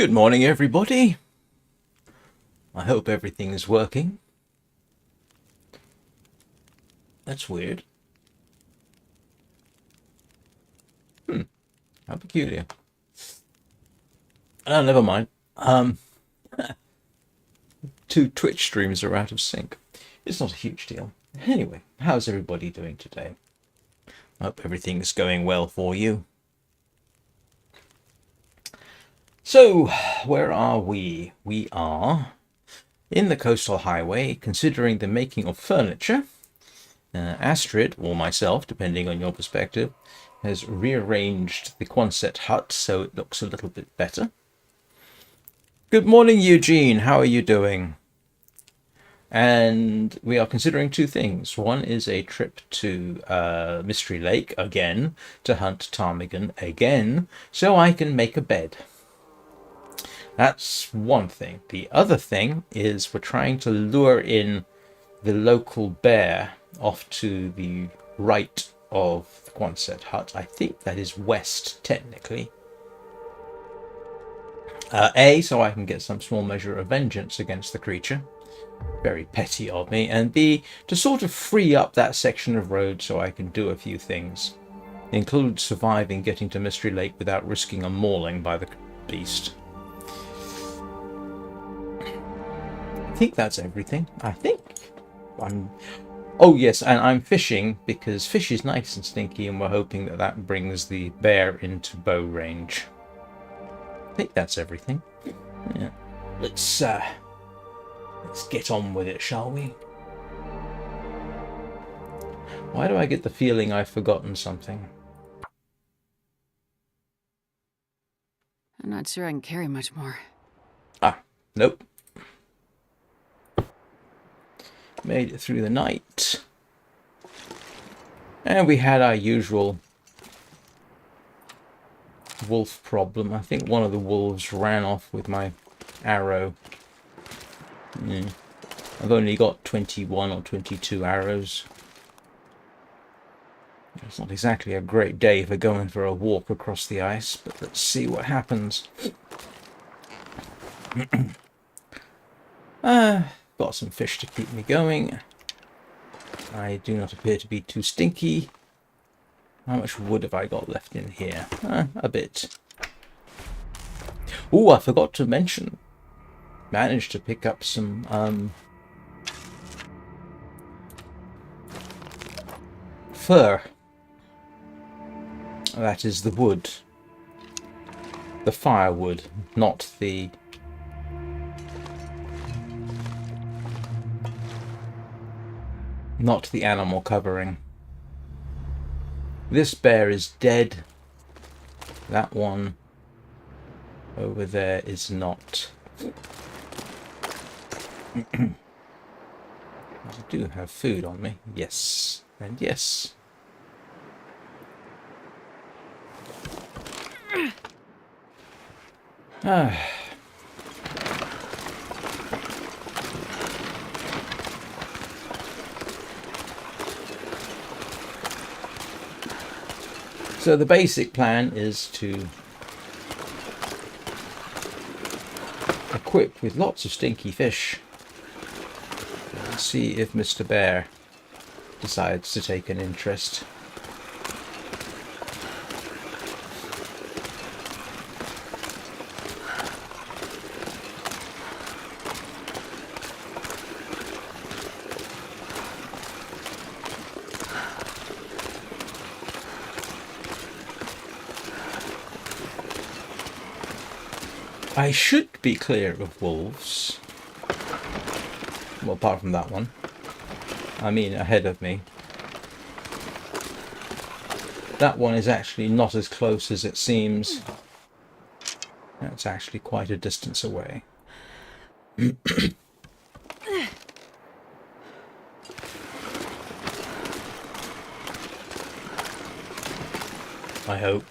Good morning, everybody. I hope everything is working. That's weird. How peculiar. Oh, never mind. Two Twitch streams are out of sync. It's not a huge deal. Anyway, how's everybody doing today? I hope everything's going well for you. So, where are we? We are in the Coastal Highway, considering the making of furniture. Astrid, or myself, depending on your perspective, has rearranged the Quonset hut so it looks a little bit better. Good morning, Eugene. How are you doing? And we are considering two things. One is a trip to Mystery Lake again, to hunt ptarmigan again, so I can make a bed. That's one thing. The other thing is we're trying to lure in the local bear off to the right of the Quonset hut. I think that is west, technically. A, so I can get some small measure of vengeance against the creature. Very petty of me. And B, to sort of free up that section of road so I can do a few things. Include surviving getting to Mystery Lake without risking a mauling by the beast. I think that's everything. Oh yes, and I'm fishing because fish is nice and stinky, and we're hoping that that brings the bear into bow range. I think that's everything. Yeah. Let's get on with it, shall we? Why do I get the feeling I've forgotten something? I'm not sure I can carry much more. Nope. Made it through the night. And we had our usual wolf problem. I think one of the wolves ran off with my arrow. I've only got 21 or 22 arrows. It's not exactly a great day for going for a walk across the ice, but let's see what happens. Got some fish to keep me going. I do not appear to be too stinky. How much wood have I got left in here? A bit. Oh, I forgot to mention. Managed to pick up some fir. That is the wood. The firewood, not the animal covering. This bear is dead. That one over there is not. I do have food on me. Yes. And yes. So the basic plan is to equip with lots of stinky fish and see if Mr. Bear decides to take an interest. I should be clear of wolves. Well, apart from that one. I mean, ahead of me. That one is actually not as close as it seems. That's actually quite a distance away. I hope.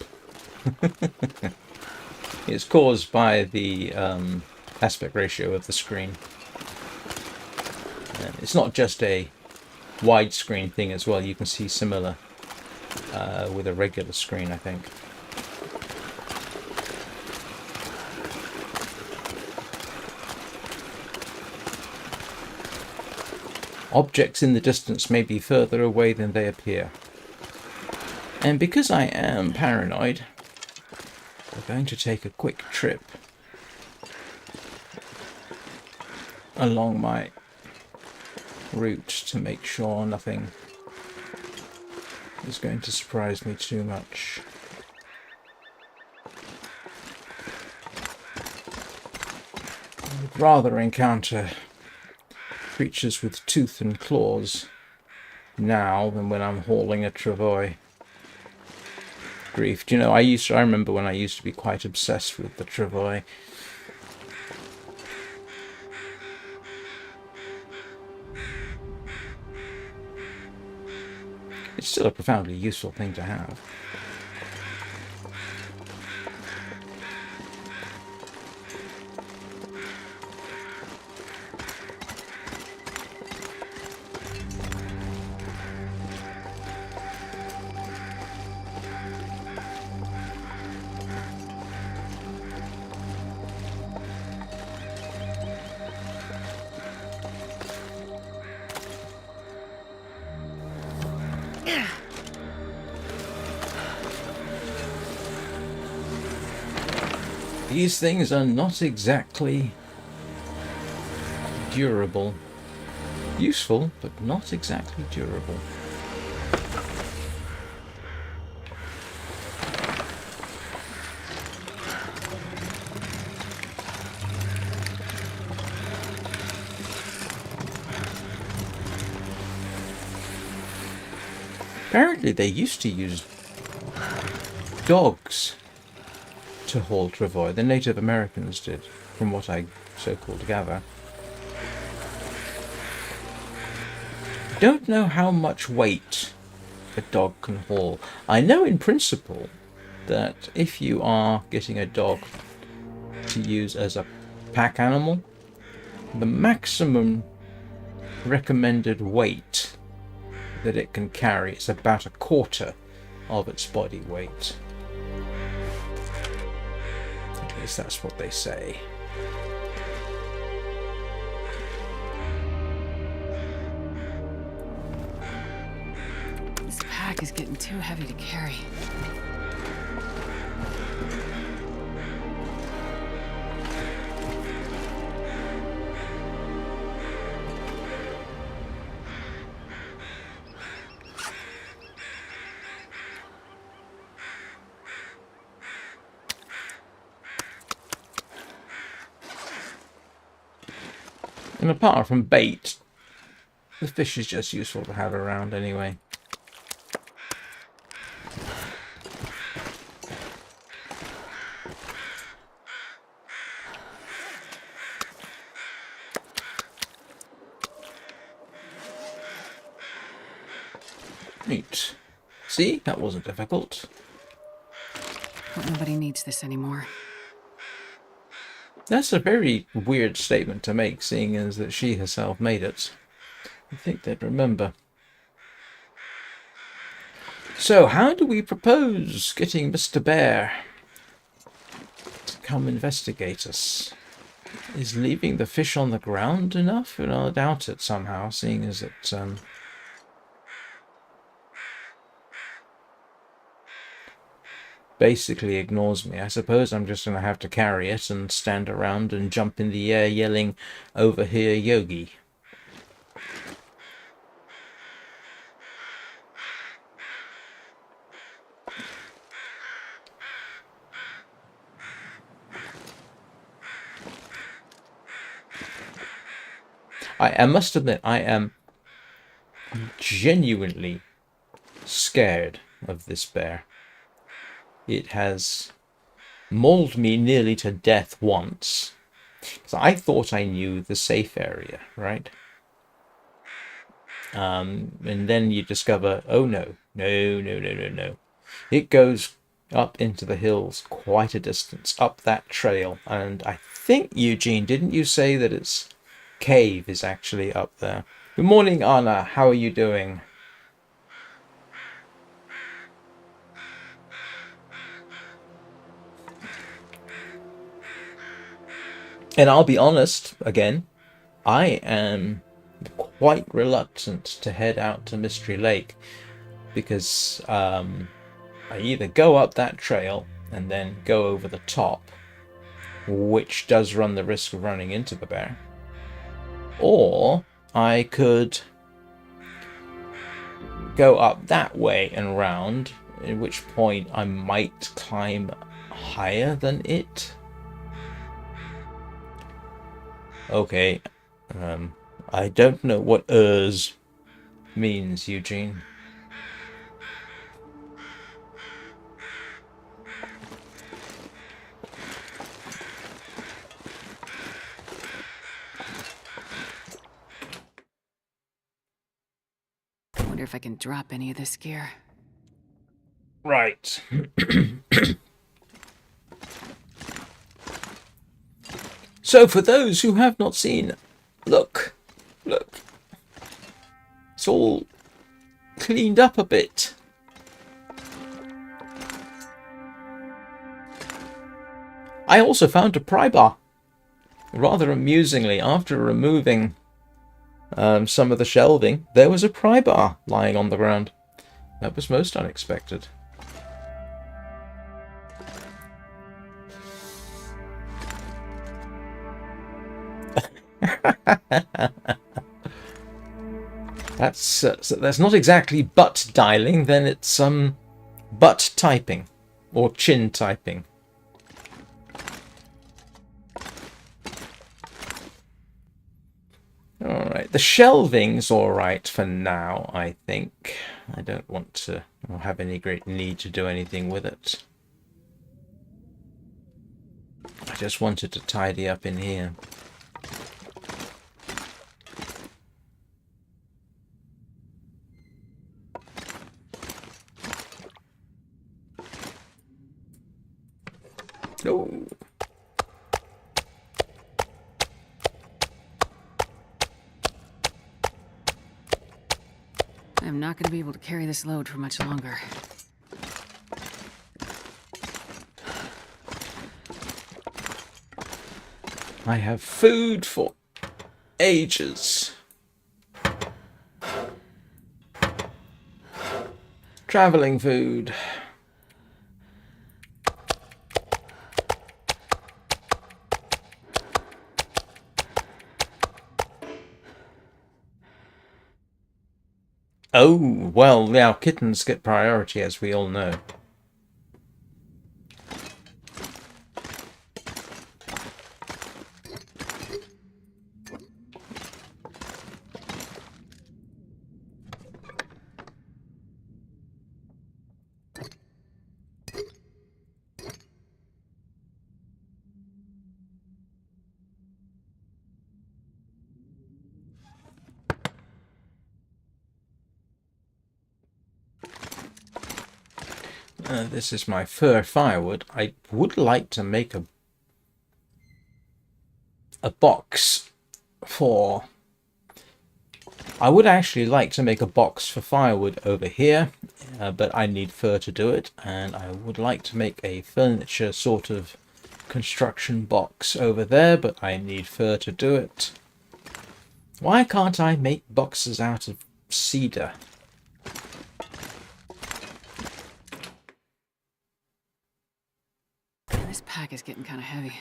It's caused by the aspect ratio of the screen. And it's not just a widescreen thing as well. You can see similar with a regular screen, I think. Objects in the distance may be further away than they appear. And because I am paranoid, we're going to take a quick trip along my route to make sure nothing is going to surprise me too much. I would rather encounter creatures with tooth and claws now than when I'm hauling a travois. Grief. Do you know, I remember when I used to be quite obsessed with the travois. It's still a profoundly useful thing to have. These things are not exactly durable. Useful, but not exactly durable. Apparently they used to use dogs to haul travois. The Native Americans did, from what I so-called gather. Don't know how much weight a dog can haul. I know in principle that if you are getting a dog to use as a pack animal, the maximum recommended weight that it can carry is about a quarter of its body weight. At least that's what they say. This pack is getting too heavy to carry. And apart from bait, the fish is just useful to have around anyway. Neat. See, that wasn't difficult. Hope nobody needs this anymore. That's a very weird statement to make, seeing as that she herself made it. I think they'd remember. So, how do we propose getting Mr. Bear to come investigate us? Is leaving the fish on the ground enough? And I doubt it somehow, seeing as it basically ignores me. I suppose I'm just going to have to carry it and stand around and jump in the air yelling, "Over here, Yogi." I must admit, I am genuinely scared of this bear. It has mauled me nearly to death once. So I thought I knew the safe area, right? And then you discover, oh no. It goes up into the hills quite a distance, up that trail. And I think, Eugene, didn't you say that its cave is actually up there? Good morning, Anna. How are you doing? And I'll be honest, again, I am quite reluctant to head out to Mystery Lake because I either go up that trail and then go over the top, which does run the risk of running into the bear, or I could go up that way and round, at which point I might climb higher than it. Okay, I don't know what means, Eugene. I wonder if I can drop any of this gear. Right. So for those who have not seen, look. It's all cleaned up a bit. I also found a pry bar. Rather amusingly, after removing some of the shelving, there was a pry bar lying on the ground. That was most unexpected. That's not exactly butt dialing, then it's butt typing or chin typing. Alright, the shelving's alright for now, I think. I don't want to have any great need to do anything with it. I just wanted to tidy up in here. Oh. I'm not going to be able to carry this load for much longer. I have food for ages. Traveling food. Oh, well, now kittens get priority, as we all know. This is my fur firewood. I would like to make a box for... I would actually like to make a box for firewood over here, but I need fur to do it, and I would like to make a furniture sort of construction box over there, but I need fur to do it. Why can't I make boxes out of cedar? This pack is getting kind of heavy.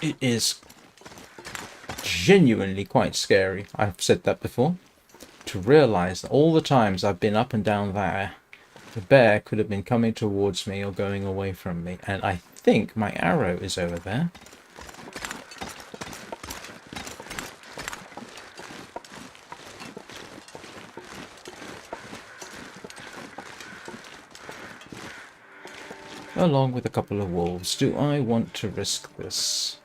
It is genuinely quite scary, I've said that before, to realise that all the times I've been up and down there, the bear could have been coming towards me or going away from me, and I think my arrow is over there. Along with a couple of wolves. Do I want to risk this?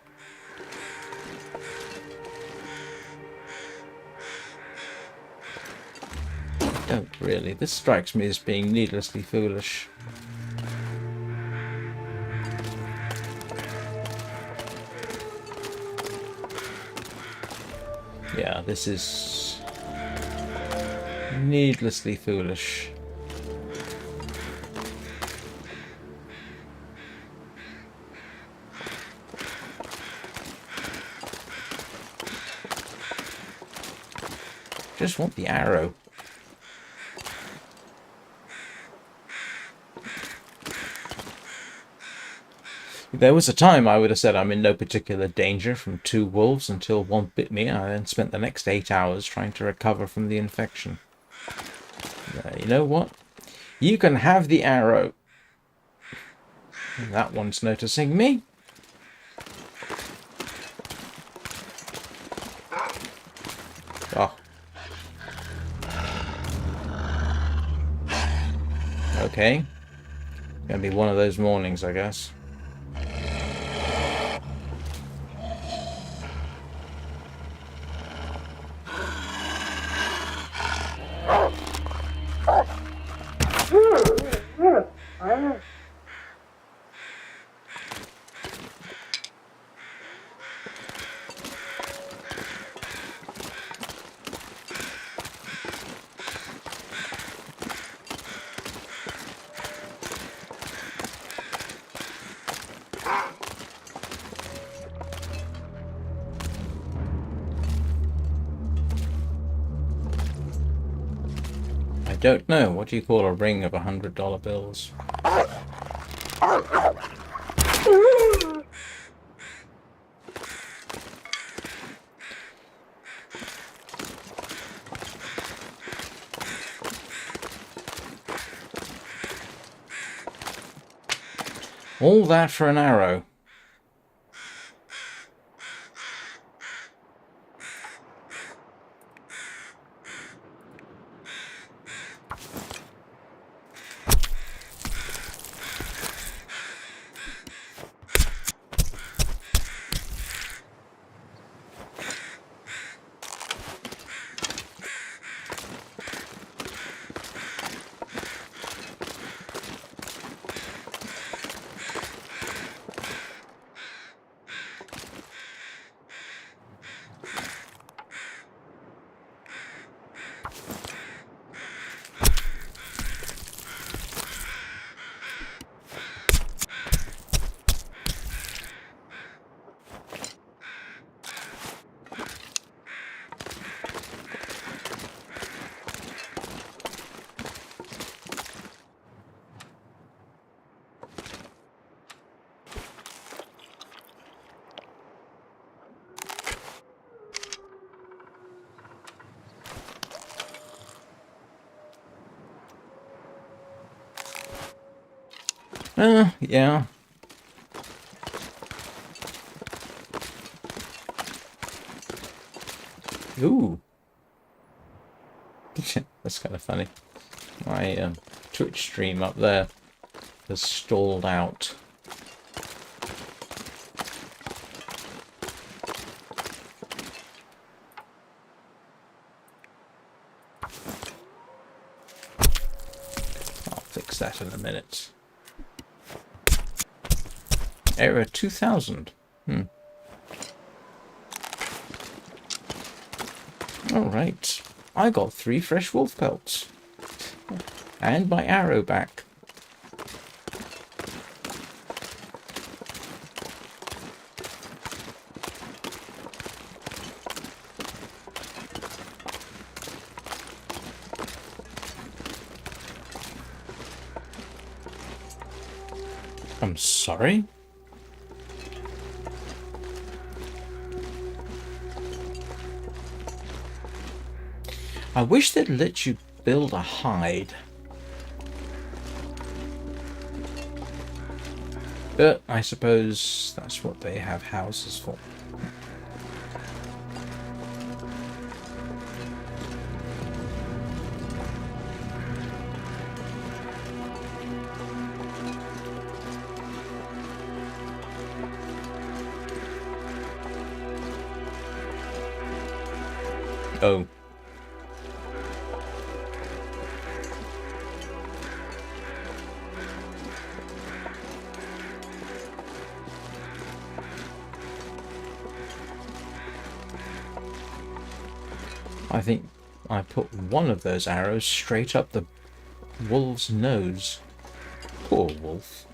don't really. This strikes me as being needlessly foolish. Yeah, this is needlessly foolish. Just want the arrow. There was a time I would have said I'm in no particular danger from 2 wolves until one bit me, and I then spent the next 8 hours trying to recover from the infection. You know what? You can have the arrow. That one's noticing me. Oh. Okay. Gonna be one of those mornings, I guess. I don't know. What do you call a ring of $100 bills? All that for an arrow. Yeah. Ooh. That's kind of funny. My Twitch stream up there has stalled out. I'll fix that in a minute. Error 2000. Alright. I got 3 fresh wolf pelts. And my arrow back. I'm sorry? I wish they'd let you build a hide. But I suppose that's what they have houses for. Oh. I think I put one of those arrows straight up the wolf's nose. Poor wolf.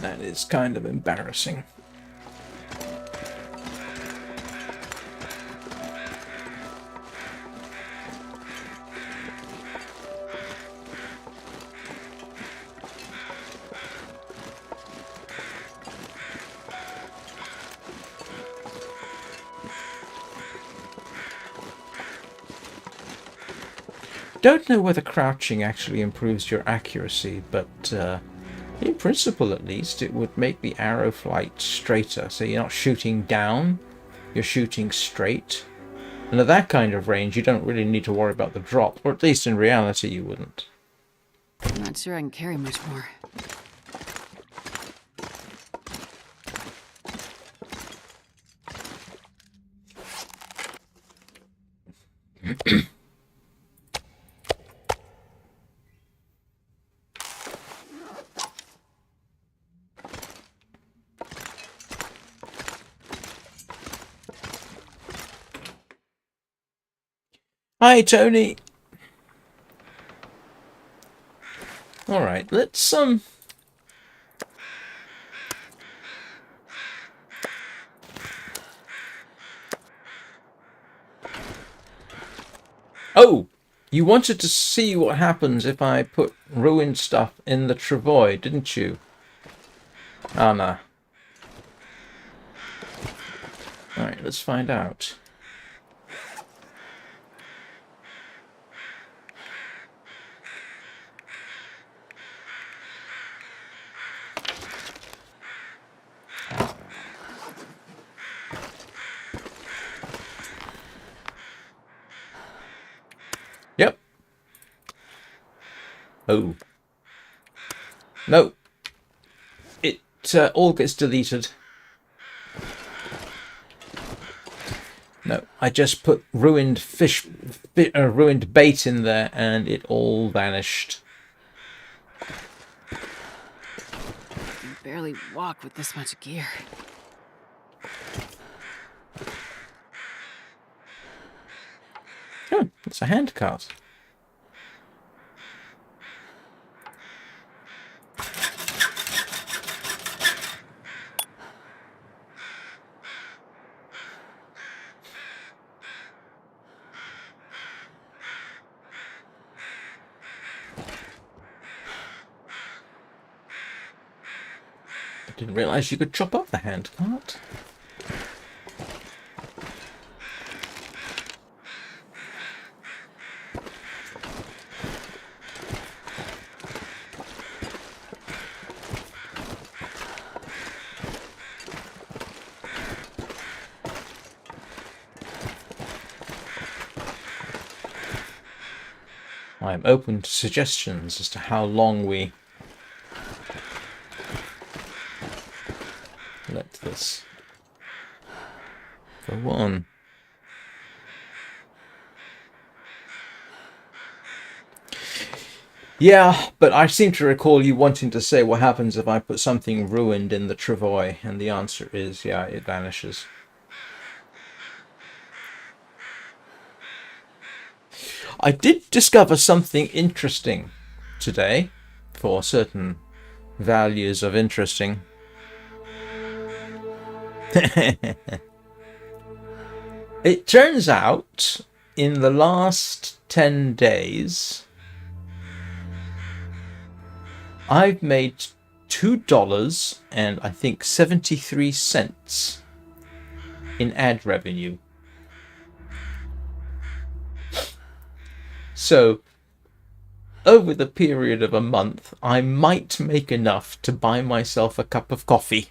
That is kind of embarrassing. Don't know whether crouching actually improves your accuracy, but in principle at least it would make the arrow flight straighter, so you're not shooting down, you're shooting straight. And at that kind of range you don't really need to worry about the drop, or at least in reality you wouldn't. I'm not sure I can carry much more. Hi, Tony. All right, let's Oh, you wanted to see what happens if I put ruined stuff in the travois, didn't you? Anna. All right, let's find out. Yep. Oh. No. It all gets deleted. No, I just put ruined ruined bait in there and it all vanished. I can barely walk with this much gear. Oh, it's a handcart. I didn't realise you could chop up the handcart. I'm open to suggestions as to how long we let this go on. Yeah, but I seem to recall you wanting to say what happens if I put something ruined in the travois, and the answer is, yeah, it vanishes. I did discover something interesting today, for certain values of interesting. It turns out, in the last 10 days, I've made $2 and I think 73 cents in ad revenue. So, over the period of a month, I might make enough to buy myself a cup of coffee.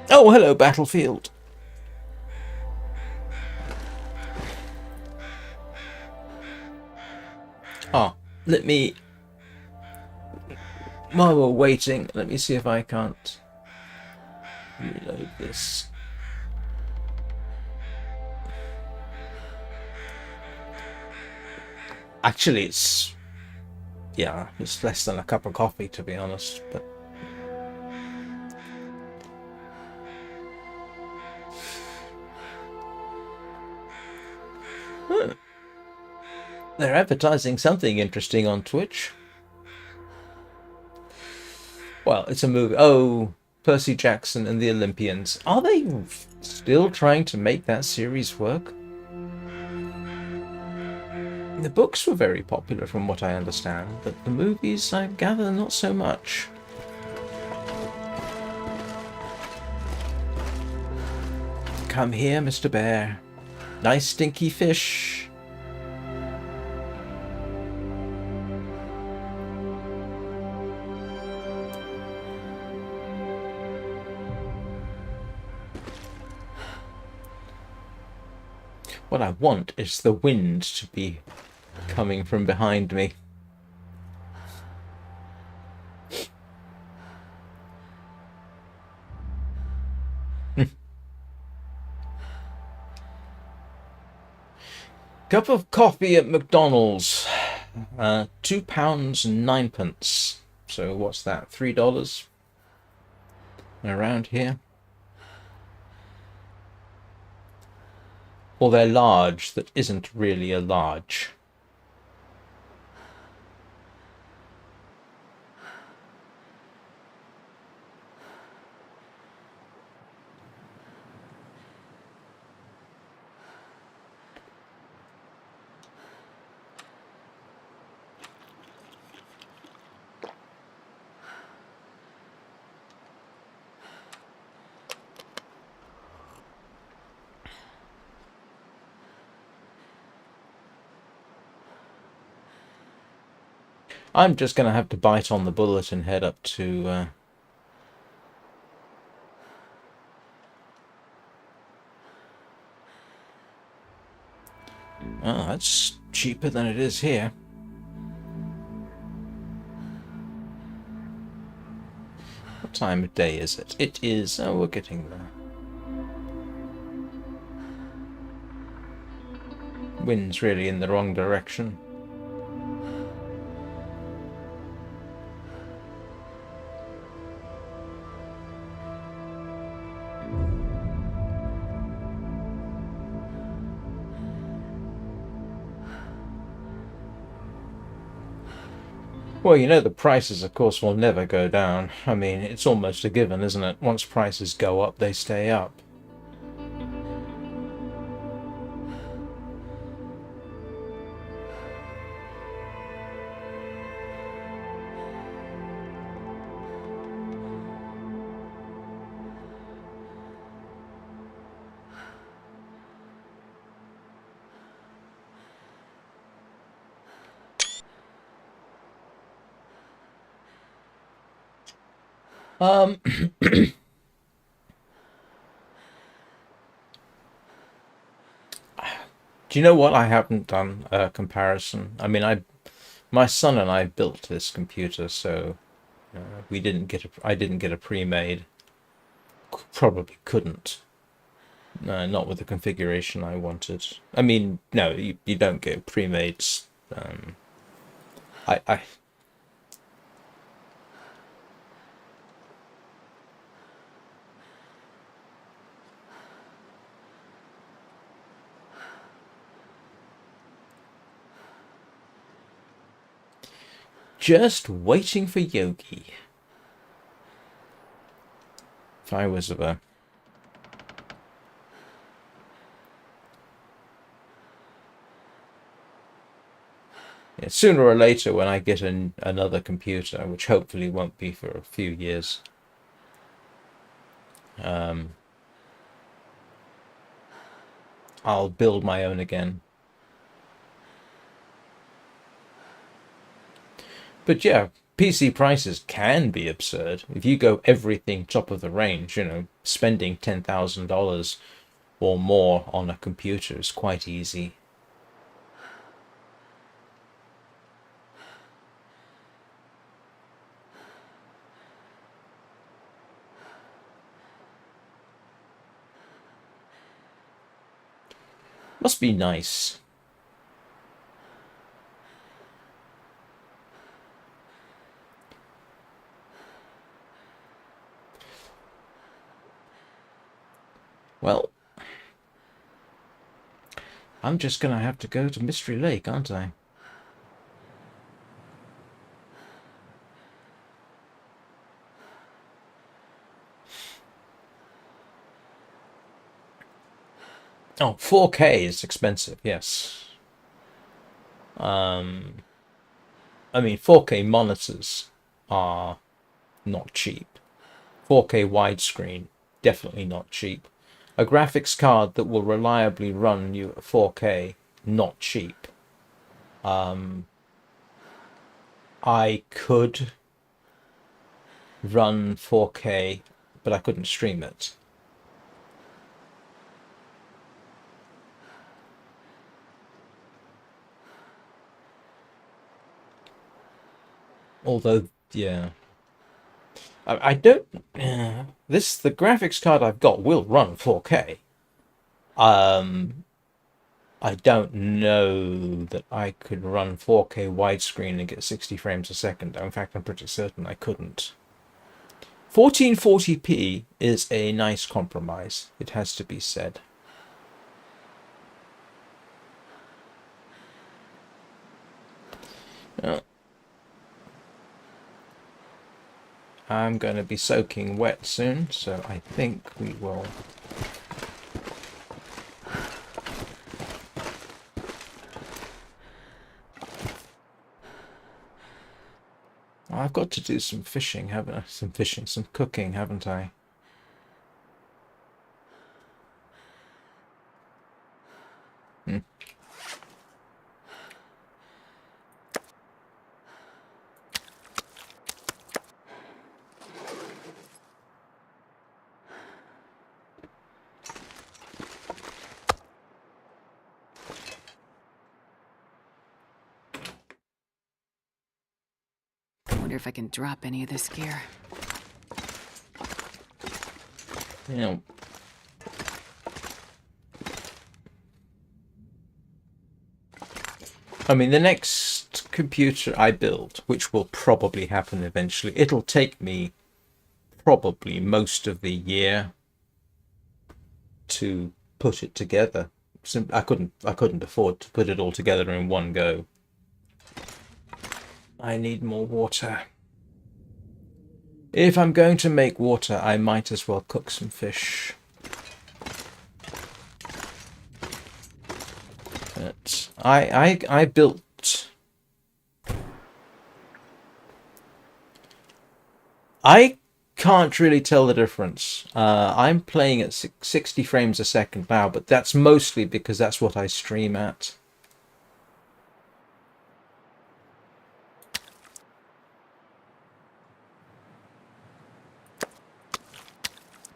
Oh, hello, Battlefield. Oh, let me... While we're waiting, let me see if I can't reload this. Actually, it's Yeah, it's less than a cup of coffee, to be honest. But they're advertising something interesting on Twitch. Well, it's a movie. Oh, Percy Jackson and the Olympians. Are they still trying to make that series work? The books were very popular from what I understand, but the movies, I gather, not so much. Come here, Mr. Bear. Nice stinky fish. What I want is the wind to be coming from behind me. Cup of coffee at McDonald's. £2.09. So what's that? $3 around here. Or they're large that isn't really a large. I'm just going to have to bite on the bullet and head up to... Oh, that's cheaper than it is here. What time of day is it? It is... Oh, we're getting there. Wind's really in the wrong direction. Well, you know the prices, of course, will never go down. I mean, it's almost a given, isn't it? Once prices go up, they stay up. Do you know what? I haven't done a comparison. I mean, my son and I built this computer, so we didn't get I didn't get a pre-made. Probably couldn't. Not with the configuration I wanted. I mean, no, you don't get pre-made. I just waiting for Yogi. If I was a... Yeah, sooner or later, when I get another computer, which hopefully won't be for a few years, I'll build my own again. But yeah, PC prices can be absurd. If you go everything top of the range, you know, spending $10,000 or more on a computer is quite easy. Must be nice. Well, I'm just gonna have to go to Mystery Lake, aren't I? Oh, 4K is expensive, yes. I mean, 4K monitors are not cheap. 4K widescreen, definitely not cheap. A graphics card that will reliably run you at 4K, not cheap. I could run 4K, but I couldn't stream it. Although, yeah. I don't... the graphics card I've got will run 4K. I don't know that I could run 4K widescreen and get 60 frames a second. In fact, I'm pretty certain I couldn't. 1440p is a nice compromise, it has to be said. I'm going to be soaking wet soon, so I think we will... I've got to do some fishing, haven't I? Some cooking, haven't I? I wonder if I can drop any of this gear. You know... I mean, the next computer I build, which will probably happen eventually, it'll take me probably most of the year to put it together. I couldn't afford to put it all together in one go. I need more water. If I'm going to make water, I might as well cook some fish. But I built... I can't really tell the difference. I'm playing at 60 frames a second now, but that's mostly because that's what I stream at.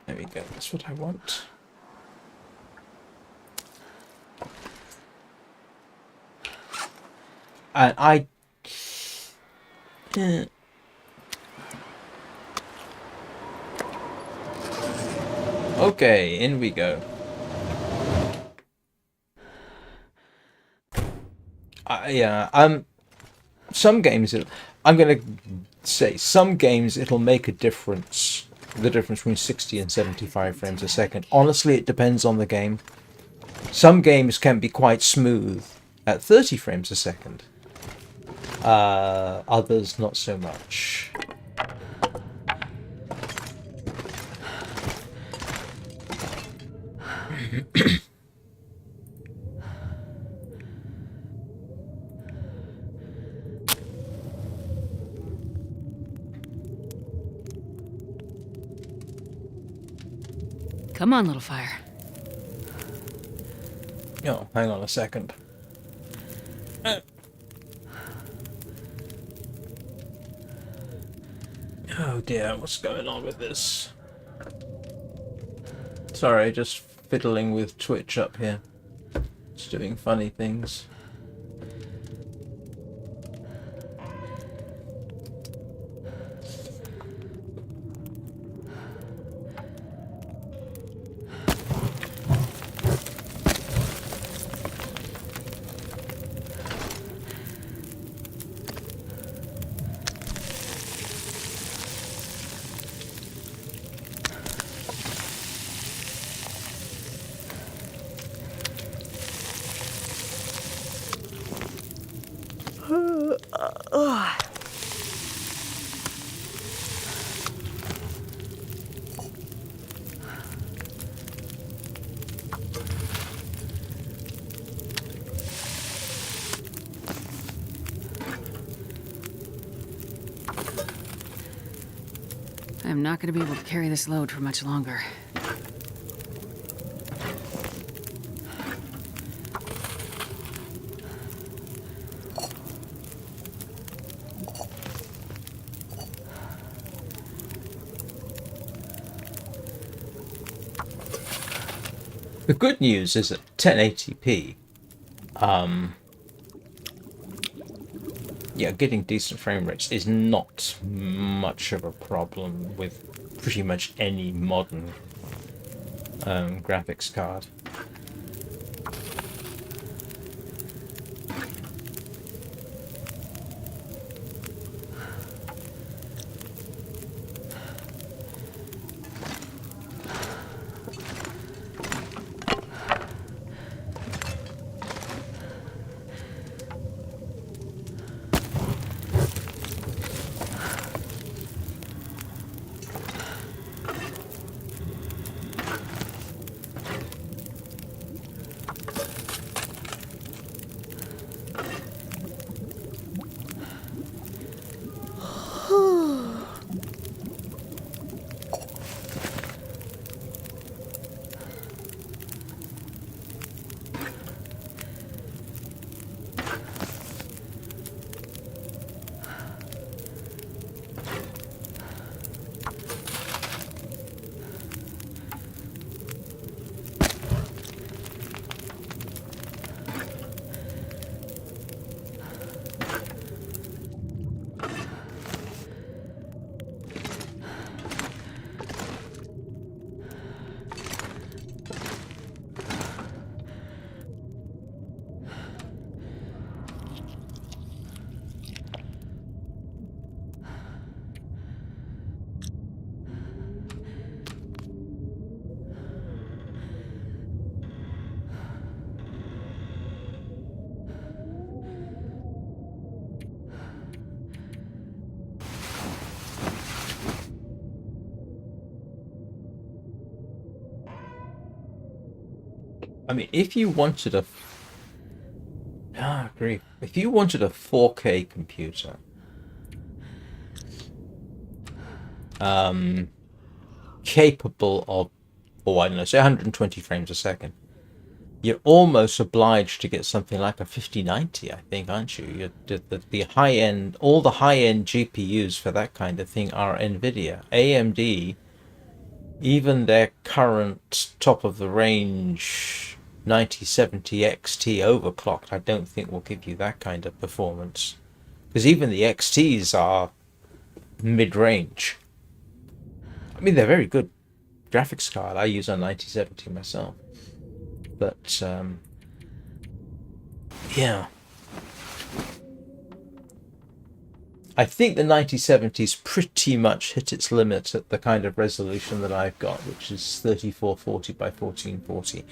There we go, that's what I want. And okay, in we go. Yeah, some games, I'm gonna say, some games it'll make a difference. The difference between 60 and 75 frames a second. Honestly, it depends on the game. Some games can be quite smooth at 30 frames a second. Others, not so much. Come on, little fire. Oh, hang on a second. Oh dear, what's going on with this? Sorry, just fiddling with Twitch up here. It's doing funny things. I am not going to be able to carry this load for much longer. The good news is that 1080p, yeah, getting decent frame rates is not much of a problem with pretty much any modern graphics card. I mean, if you wanted a if you wanted a 4K computer, capable of, oh, I don't know, say 120 frames a second, you're almost obliged to get something like a 5090, I think, aren't you? The high end, all the high end GPUs for that kind of thing are NVIDIA. AMD, even their current top of the range 9070 XT overclocked, I don't think will give you that kind of performance. Because even the XTs are mid-range. I mean, they're very good graphics card. I use a 9070 myself. But, yeah. I think the 9070's pretty much hit its limit at the kind of resolution that I've got, which is 3440 by 1440.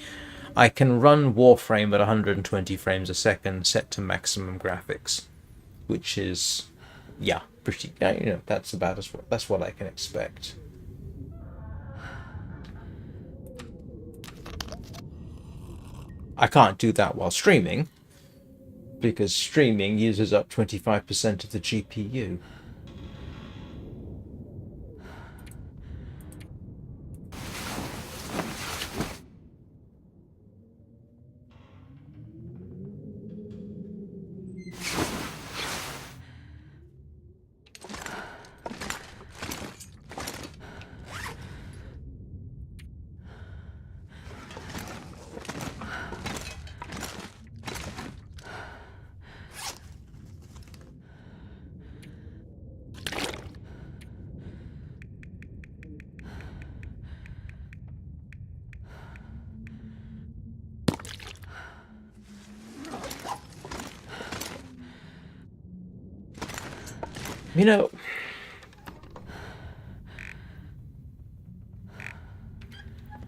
I can run Warframe at 120 frames a second set to maximum graphics, which is, yeah, pretty, you know, that's about that's what I can expect. I can't do that while streaming, because streaming uses up 25% of the GPU. You know,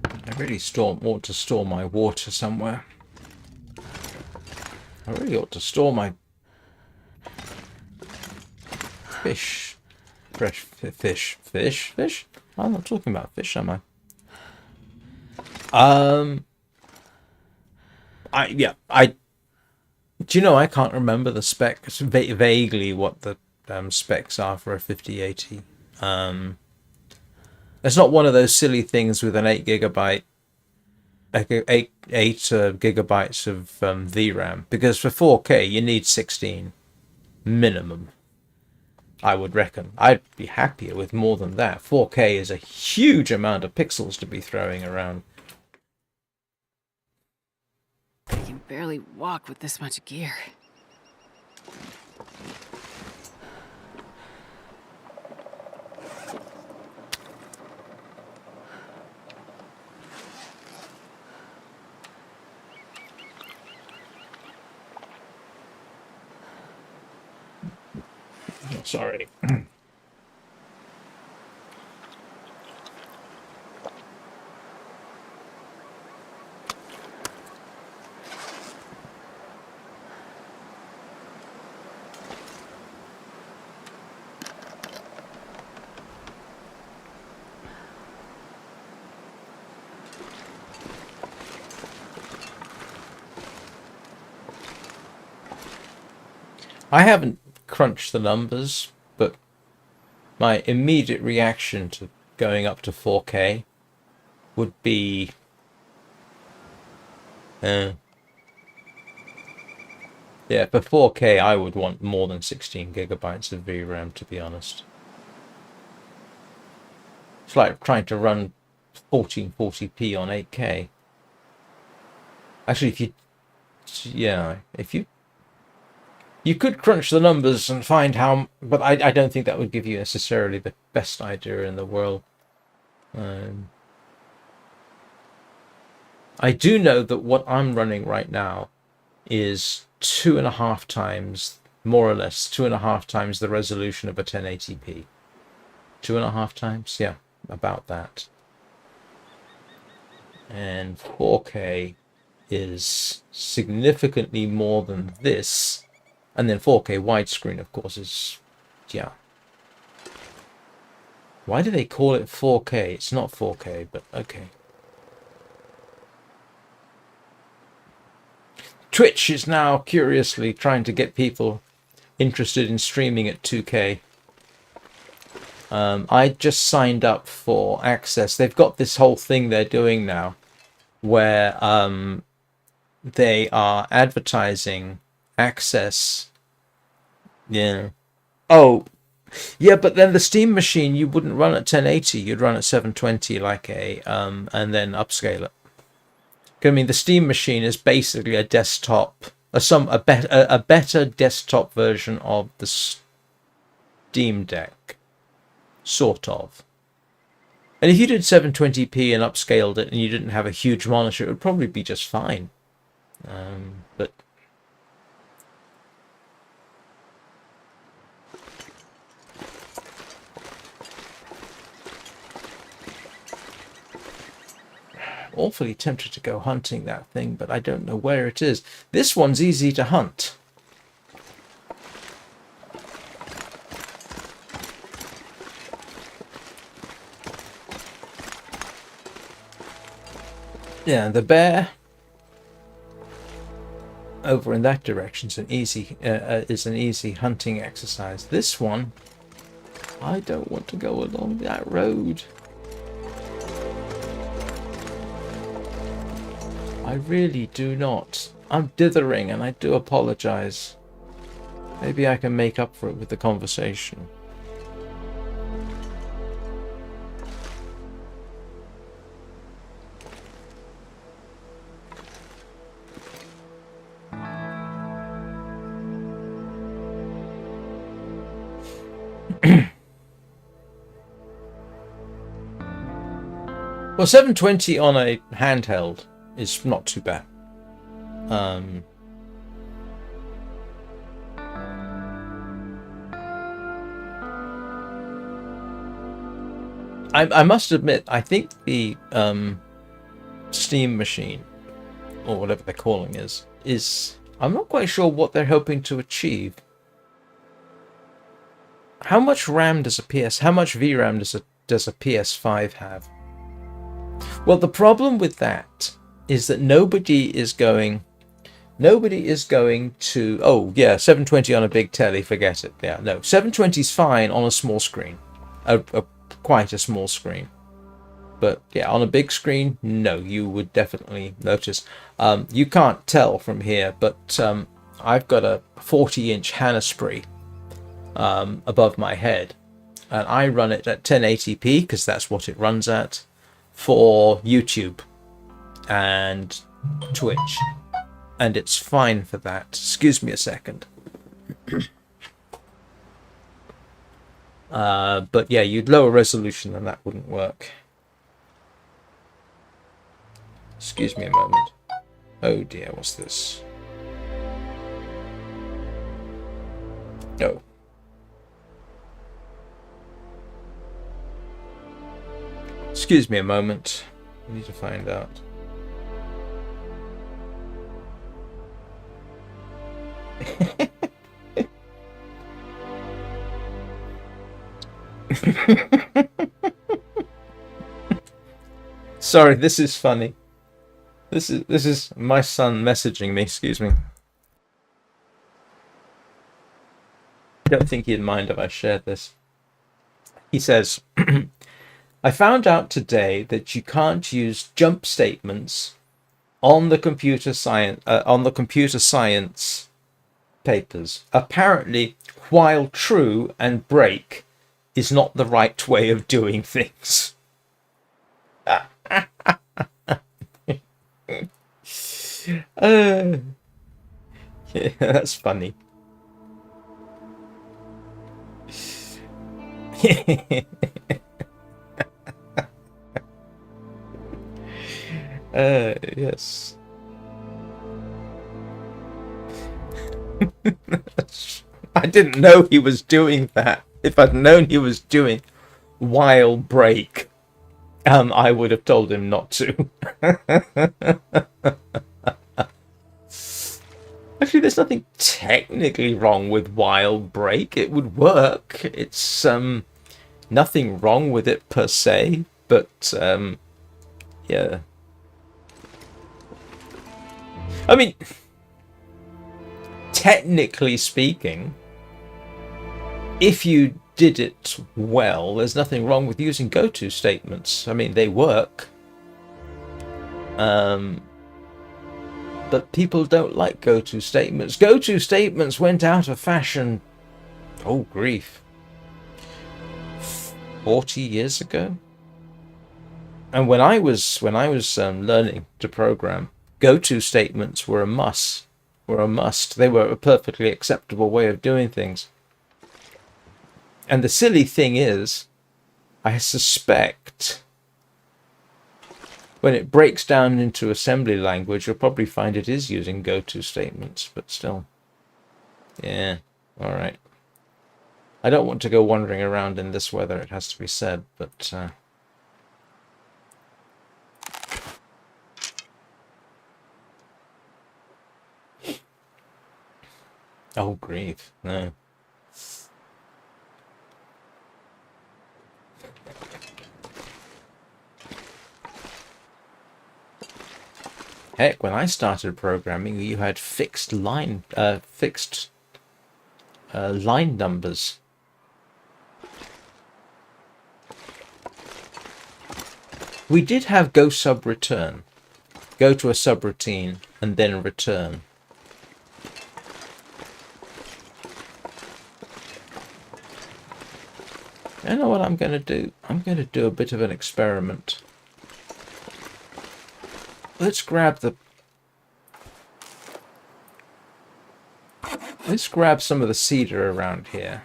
I really ought to store my water somewhere. I really ought to store my fish. Fresh fish? I'm not talking about fish, am I? Do you know, I can't remember the specs, vaguely what the specs are for a 5080. It's not one of those silly things with an 8 gigabytes of VRAM, because for 4K you need 16 minimum. I would reckon. I'd be happier with more than that. 4K is a huge amount of pixels to be throwing around. I can barely walk with this much gear. Sorry. I haven't crunched the numbers, but my immediate reaction to going up to 4K would be yeah, for 4K I would want more than 16 gigabytes of VRAM, to be honest. It's like trying to run 1440p on 8K. Actually, if you could crunch the numbers and find how, but I don't think that would give you necessarily the best idea in the world. I do know that what I'm running right now is 2.5 times, more or less, 2.5 times the resolution of a 1080p. 2.5 times? Yeah, about that. And 4K is significantly more than this. And then 4K widescreen, of course, is, yeah. Why do they call it 4K? It's not 4K, but okay. Twitch is now curiously trying to get people interested in streaming at 2K. I just signed up for access. They've got this whole thing they're doing now where they are advertising access. Yeah. Oh, yeah, but then the Steam machine you wouldn't run at 1080, you'd run at 720 like a and then upscale it. I mean, the Steam machine is basically a desktop, a better desktop version of the Steam Deck, sort of. And if you did 720p and upscaled it and you didn't have a huge monitor, it would probably be just fine. But awfully tempted to go hunting that thing, but I don't know where it is. This one's easy to hunt. Yeah, the bear over in that direction is an easy hunting exercise. This one, I don't want to go along that road. I really do not. I'm dithering and I do apologize. Maybe I can make up for it with the conversation. Well, 720 on a handheld is not too bad. I must admit, I think the Steam machine, or whatever they're calling is I'm not quite sure what they're hoping to achieve. How much RAM does how much VRAM does a PS5 have? Well, the problem with that is that nobody is going to, oh yeah, 720 on a big telly, forget it. Yeah, no, 720 is fine on a small screen, quite a small screen. But yeah, on a big screen, no, you would definitely notice. You can't tell from here, but I've got a 40-inch Hannah above my head, and I run it at 1080p because that's what it runs at for YouTube and Twitch, and it's fine for that. Excuse me a second. But yeah, you'd lower resolution and that wouldn't work. Excuse me a moment. Oh dear, what's this? No. Excuse me a moment. I need to find out. Sorry, this is funny. This is my son messaging me, excuse me. I don't think he'd mind if I shared this. He says, I found out today that you can't use jump statements on the computer science papers. Apparently, while true and break is not the right way of doing things. Yeah, that's funny. Yes. I didn't know he was doing that. If I'd known he was doing while break, I would have told him not to. Actually, there's nothing technically wrong with while break. It would work. It's nothing wrong with it per se, but yeah. I mean, technically speaking, if you did it well, there's nothing wrong with using go-to statements. I mean, they work. But people don't like go-to statements. Go-to statements went out of fashion, oh grief, 40 years ago. And when I was learning to program, go-to statements were a must. They were a perfectly acceptable way of doing things. And the silly thing is, I suspect when it breaks down into assembly language, you'll probably find it is using go-to statements, but still. Yeah, all right. I don't want to go wandering around in this weather, it has to be said, but oh grief, no. Heck, when I started programming, you had fixed line numbers. We did have go sub return, go to a subroutine and then return. I know what I'm going to do. I'm going to do a bit of an experiment. Let's grab some of the cedar around here.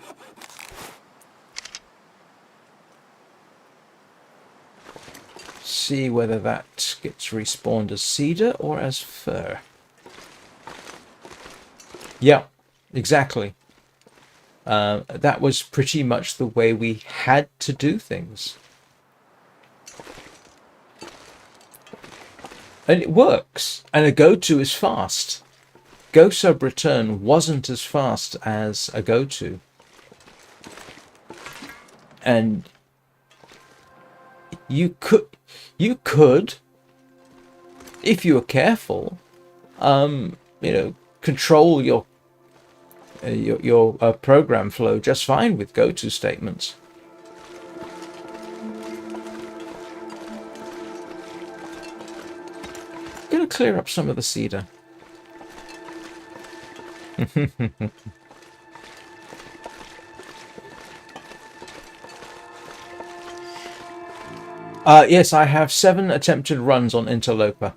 See whether that gets respawned as cedar or as fir. Yeah, exactly. That was pretty much the way we had to do things. And it works. And a go-to is fast. Go sub return wasn't as fast as a go-to. And you could, if you were careful, control your program flow just fine with go-to statements. clear up some of the cedar. Yes, I have 7 attempted runs on Interloper.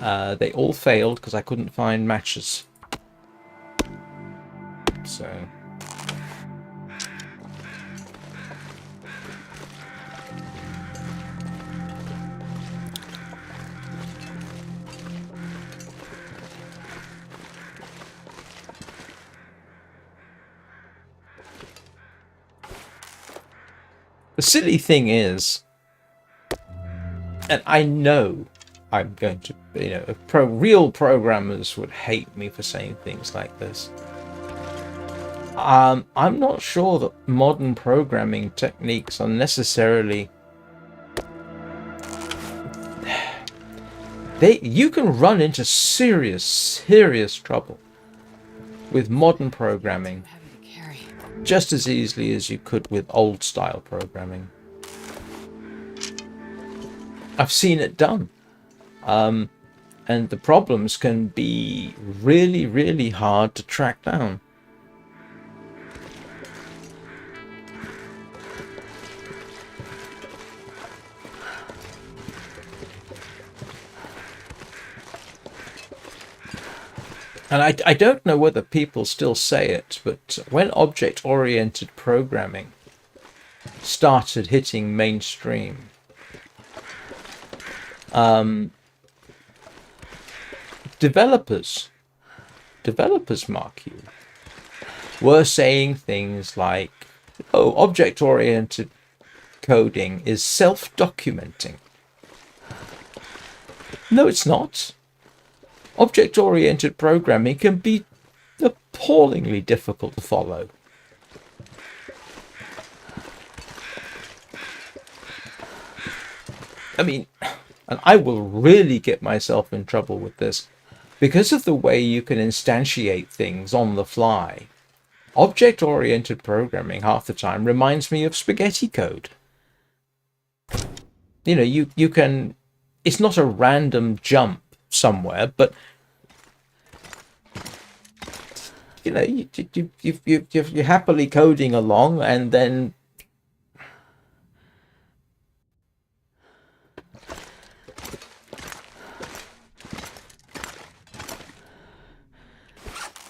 They all failed because I couldn't find matches. So... The silly thing is, and I know I'm going to, real programmers would hate me for saying things like this. I'm not sure that modern programming techniques are necessarily... You can run into serious trouble with modern programming just as easily as you could with old style programming. I've seen it done. And the problems can be really hard to track down. And I don't know whether people still say it, but when object-oriented programming started hitting mainstream, developers, mark you, were saying things like, oh, object-oriented coding is self-documenting. No, it's not. Object-oriented programming can be appallingly difficult to follow. I mean, and I will really get myself in trouble with this, because of the way you can instantiate things on the fly. Object-oriented programming half the time reminds me of spaghetti code. You know, you can... It's not a random jump somewhere, but you know, you're happily coding along, and then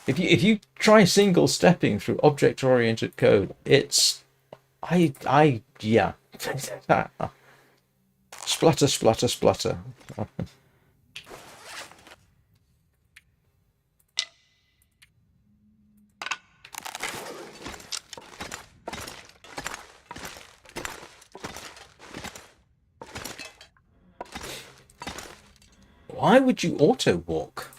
if you try single stepping through object-oriented code, it's yeah. Splutter, splutter, splutter. Why would you auto walk?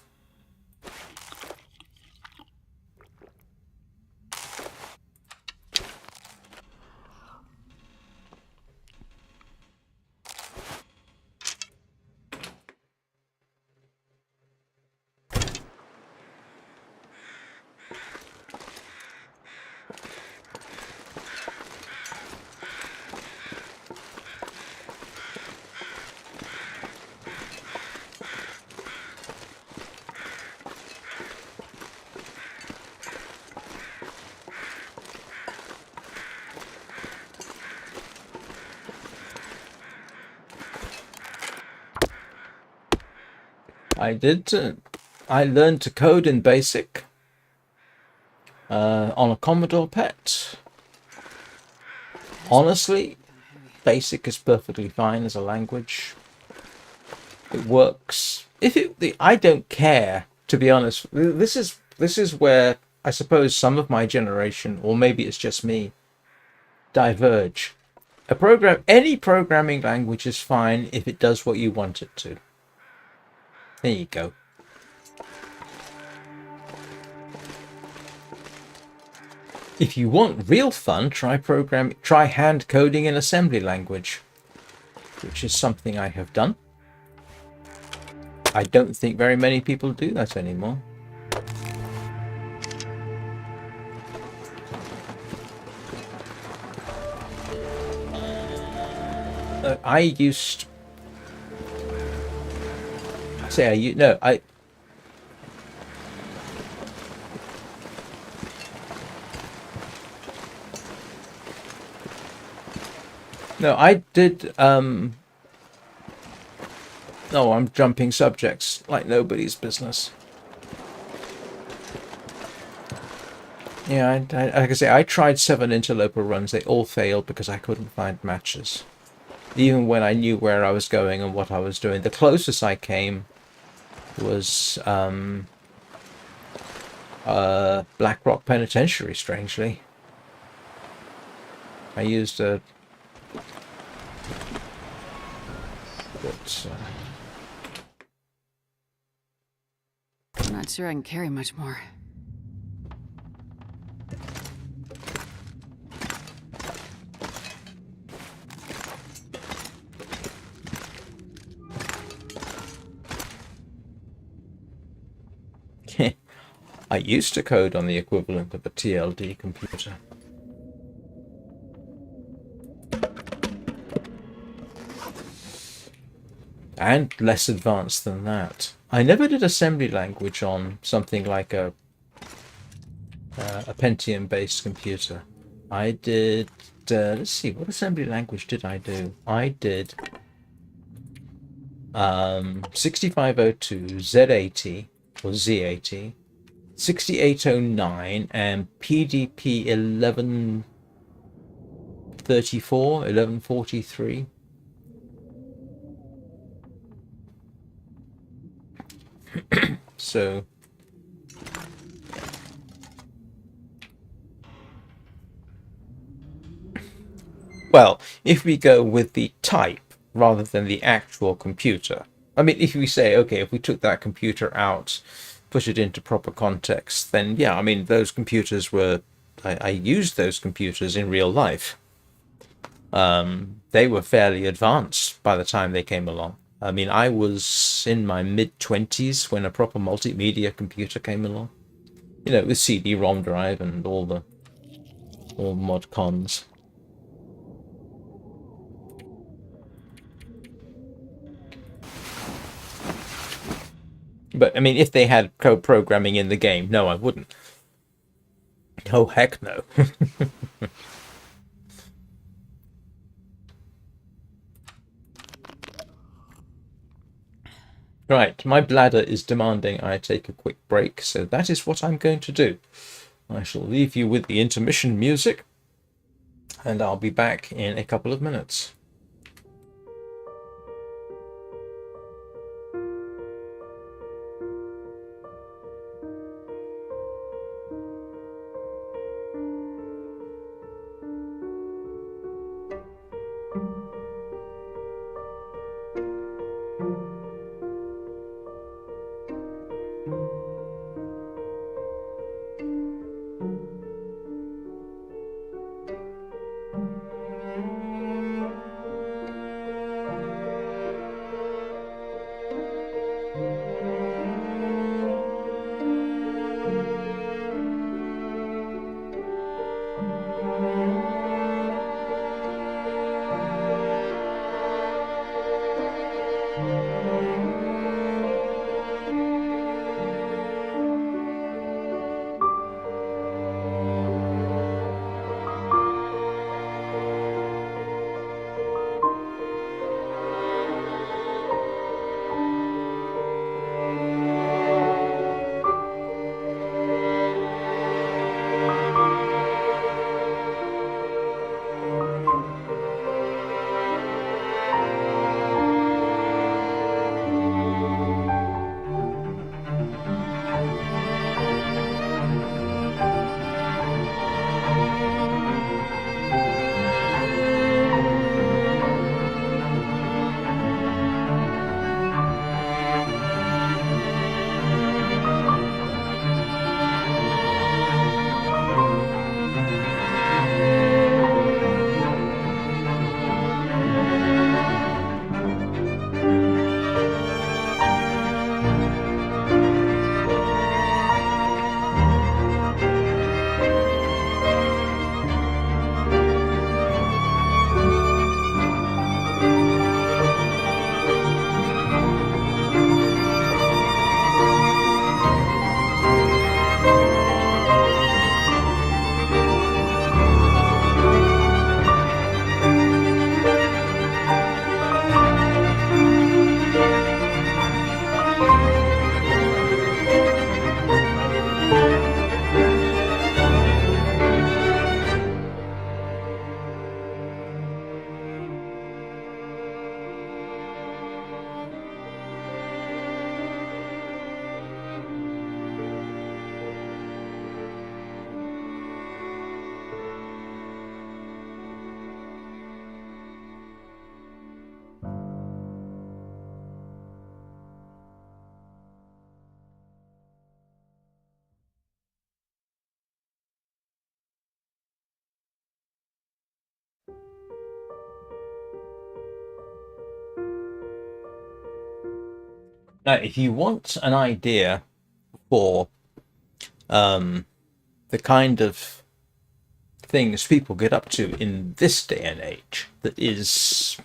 I learned to code in BASIC on a Commodore PET. Honestly, BASIC is perfectly fine as a language. It works. I don't care, to be honest. This is where I suppose some of my generation, or maybe it's just me, diverge. Any programming language is fine if it does what you want it to. There you go. If you want real fun, try hand coding in assembly language, which is something I have done. I don't think very many people do that anymore. say no, I. No, I did. No, I'm jumping subjects like nobody's business. Yeah, like I say, I tried 7 interloper runs. They all failed because I couldn't find matches. Even when I knew where I was going and what I was doing. The closest I came was Blackrock Penitentiary, strangely. I used a... But, I'm not sure I can carry much more. I used to code on the equivalent of a TLD computer. And less advanced than that. I never did assembly language on something like a Pentium-based computer. I did... let's see, what assembly language did I do? I did 6502, Z80, or Z80, 6809, and PDP 1134, 1143. So... Well, if we go with the type rather than the actual computer. I mean, if we say, okay, if we took that computer out, put it into proper context, then yeah, I mean, those computers were... I used those computers in real life. They were fairly advanced by the time they came along. I mean, I was in my mid-20s when a proper multimedia computer came along. You know, with CD-ROM drive and all mod cons. But, I mean, if they had code programming in the game, no, I wouldn't. Oh, heck no. Right, my bladder is demanding I take a quick break, so that is what I'm going to do. I shall leave you with the intermission music, and I'll be back in a couple of minutes. Now, if you want an idea for the kind of things people get up to in this day and age, that is,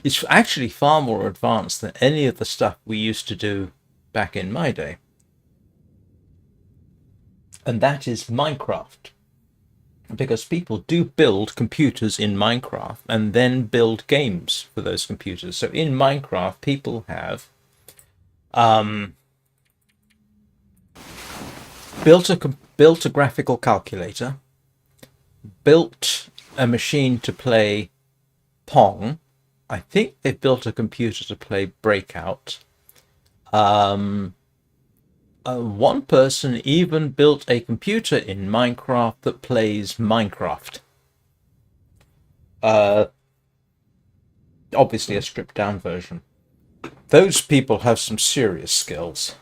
it's actually far more advanced than any of the stuff we used to do back in my day. And that is Minecraft. Because people do build computers in Minecraft and then build games for those computers. So in Minecraft, people have built a graphical calculator, built a machine to play Pong. I think they've built a computer to play Breakout. One person even built a computer in Minecraft that plays Minecraft. Obviously a stripped down version. Those people have some serious skills.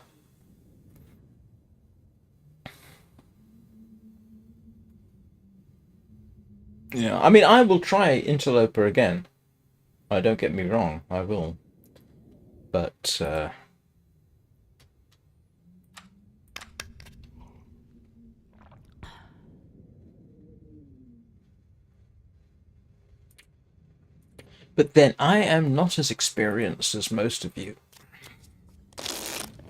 Yeah, I mean, I will try Interloper again. Don't get me wrong, I will. But, but then I am not as experienced as most of you.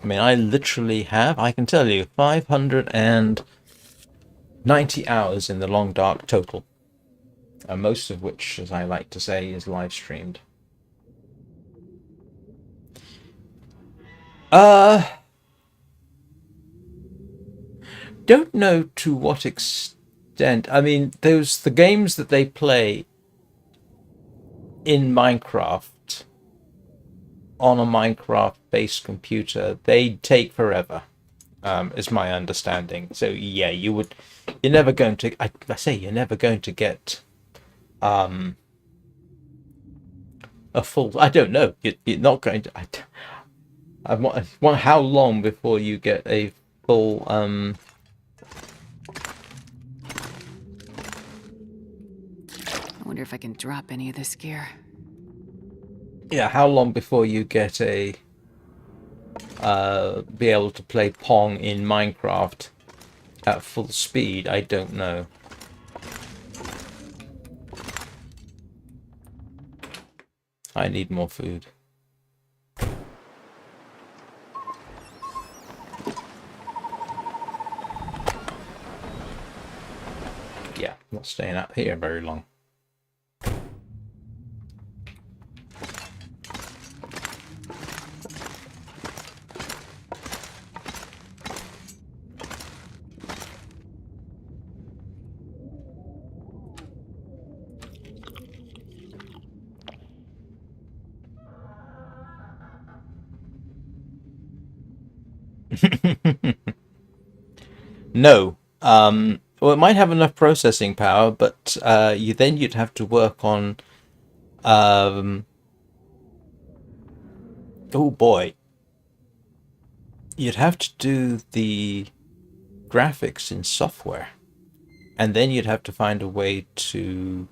I mean, I literally have, I can tell you, 590 hours in the Long Dark total. Most of which, as I like to say, is live streamed. Don't know to what extent. I mean, the games that they play in Minecraft on a Minecraft-based computer, they take forever, is my understanding. So yeah, you're never going to. I say you're never going to get a full. I don't know. You're not going to. I want how long before you get a full I wonder if I can drop any of this gear. Yeah, how long before you get a be able to play Pong in Minecraft at full speed? I don't know. I need more food. Yeah, not staying out here very long. No. Well, it might have enough processing power, but you'd have to work on. Oh boy. You'd have to do the graphics in software, and then you'd have to find a way to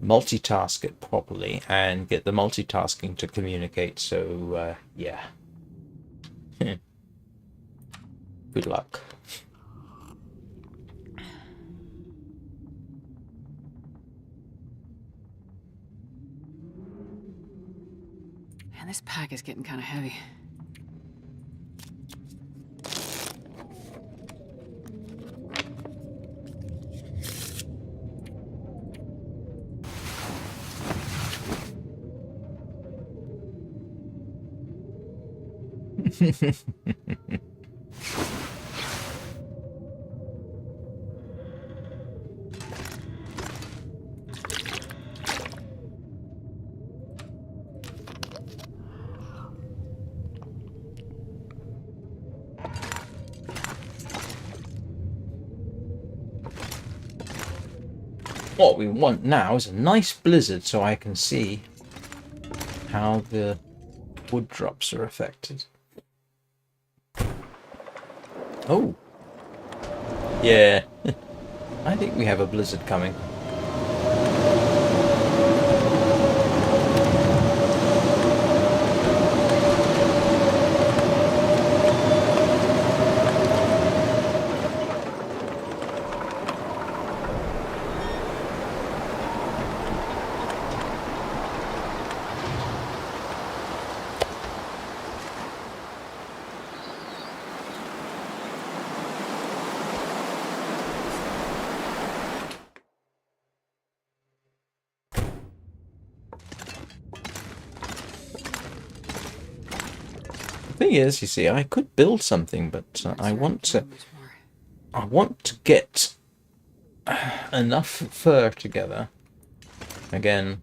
multitask it properly and get the multitasking to communicate. So yeah. Good luck. Man, this pack is getting kind of heavy. What we want now is a nice blizzard so I can see how the wood drops are affected. Oh. Yeah. I think we have a blizzard coming. thing is, you see, I could build something, but I want to get enough fur together. Again,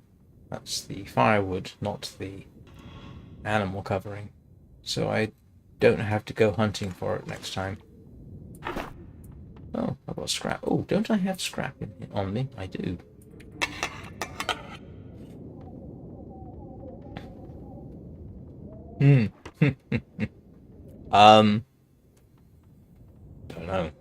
that's the firewood, not the animal covering. So I don't have to go hunting for it next time. Oh, I've got scrap. Oh, don't I have scrap on me? I do. Don't know.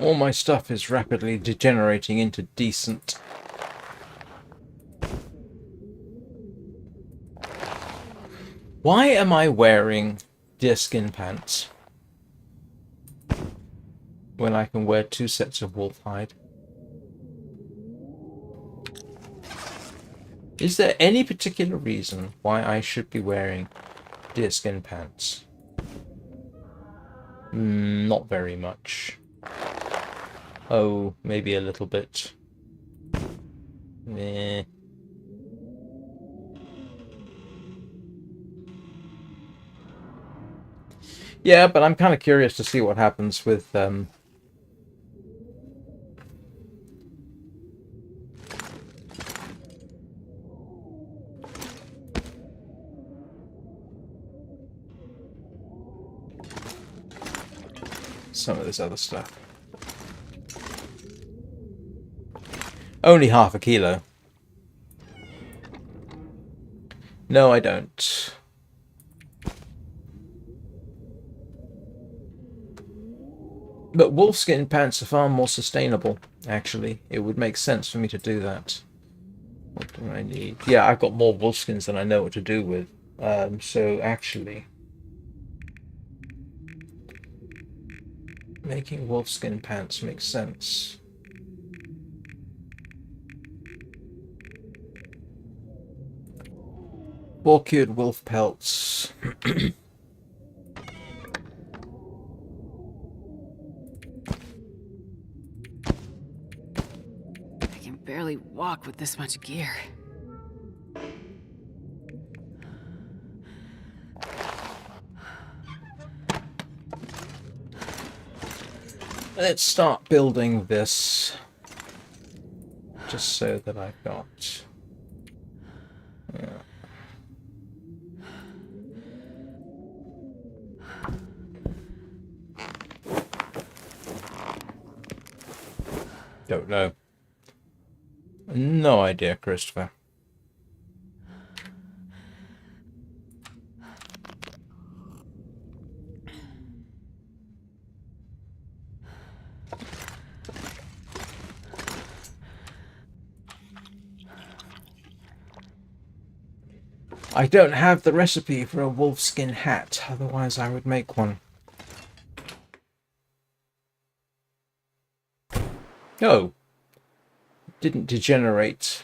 All my stuff is rapidly degenerating into decent. Why am I wearing deerskin pants when I can wear 2 sets of wolf hide? Is there any particular reason why I should be wearing deerskin pants? Not very much. Oh, maybe a little bit. Meh. Yeah, but I'm kind of curious to see what happens with some of this other stuff. Only half a kilo. No, I don't. But wolfskin pants are far more sustainable, actually. It would make sense for me to do that. What do I need? Yeah, I've got more wolfskins than I know what to do with. So actually, making wolfskin pants makes sense. War-cured wolf pelts. I can barely walk with this much gear. Let's start building this. Just so that I've got... Yeah. Don't know. No idea, Christopher. I don't have the recipe for a wolfskin hat, otherwise I would make one. Oh. Didn't degenerate.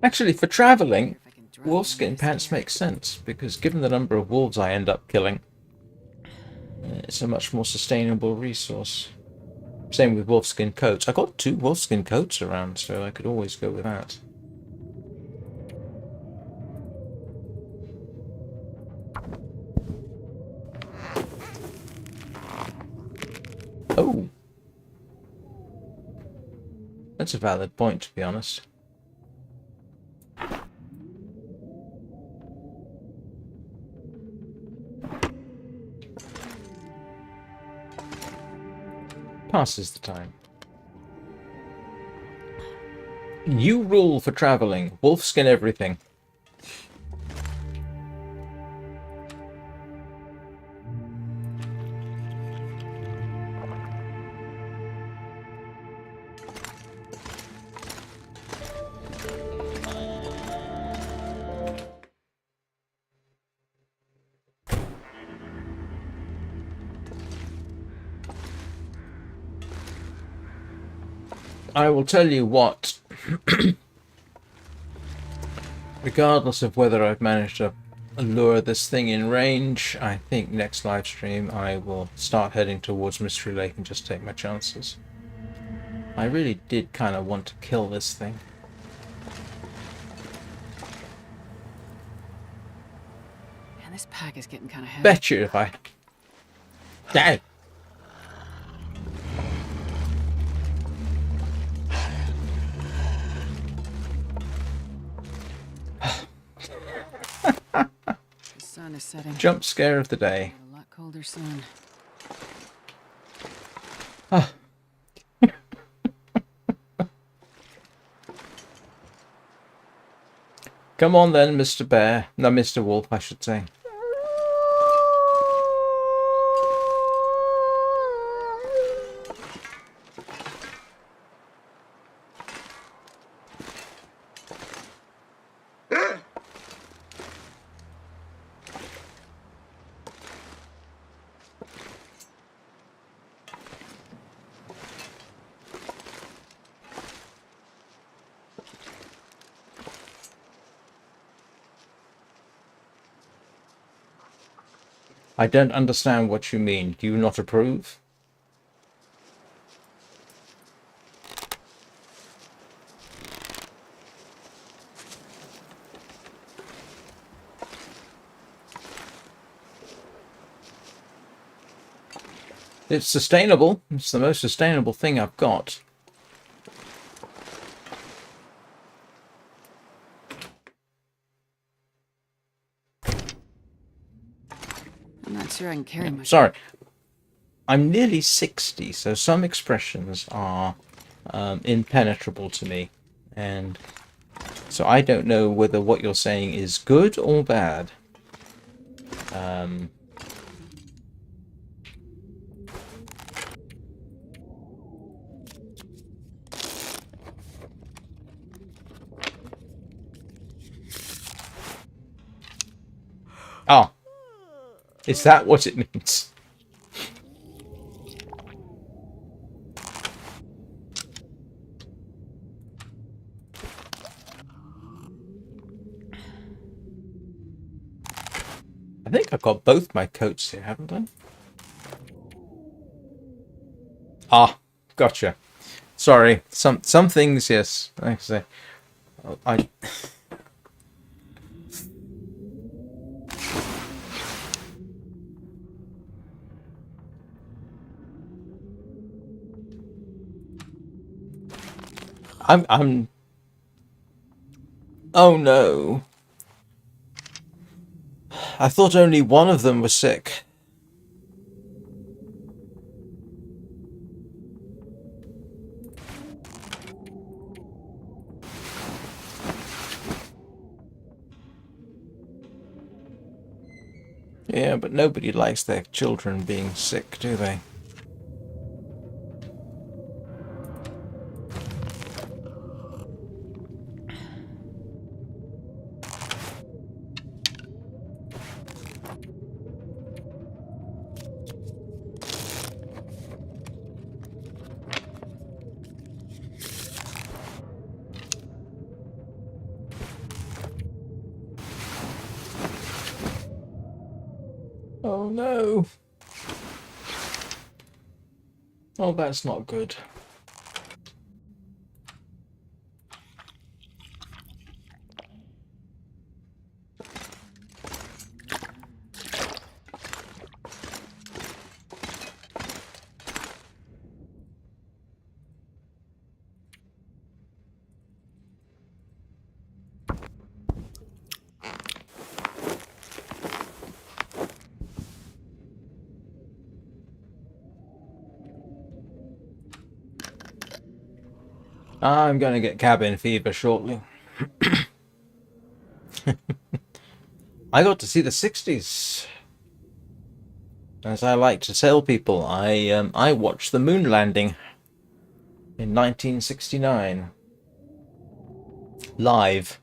Actually, for traveling, wolfskin pants make sense, because given the number of wolves I end up killing, it's a much more sustainable resource. Same with wolfskin coats. I got 2 wolfskin coats around, so I could always go with that. Oh! That's a valid point, to be honest. Passes the time. New rule for traveling. Wolfskin everything. I will tell you what, regardless of whether I've managed to lure this thing in range, I think next live stream I will start heading towards Mystery Lake and just take my chances. I really did kind of want to kill this thing. Man, this pack is getting kind of heavy. Bet you if I... Dang! The sun is setting. Jump scare of the day. Get a lot colder soon. Come on then, Mr. Bear. No, Mr. Wolf, I should say. I don't understand what you mean. Do you not approve? It's sustainable. It's the most sustainable thing I've got. I'm not sure I can carry much. Sorry. I'm nearly 60, so some expressions are impenetrable to me. And so I don't know whether what you're saying is good or bad. Oh. Is that what it means? I think I've got both my coats here, haven't I? Ah, gotcha. Sorry. Some things, yes. Like I say, I. I'm. Oh no. I thought only one of them was sick. Yeah, but nobody likes their children being sick, do they? Oh no. Oh, that's not good. I'm gonna get cabin fever shortly. I got to see the 60s. As I like to tell people, I watched the moon landing in 1969 live.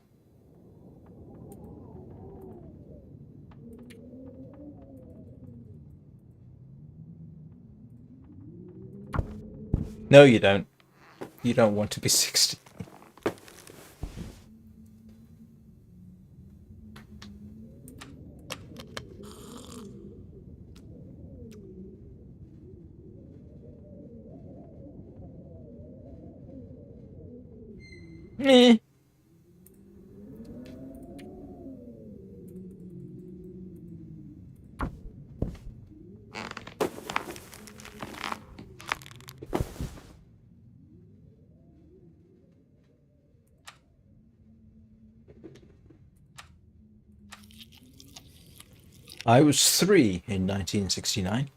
No, you don't. You don't want to be 60. Eh. I was 3 in 1969.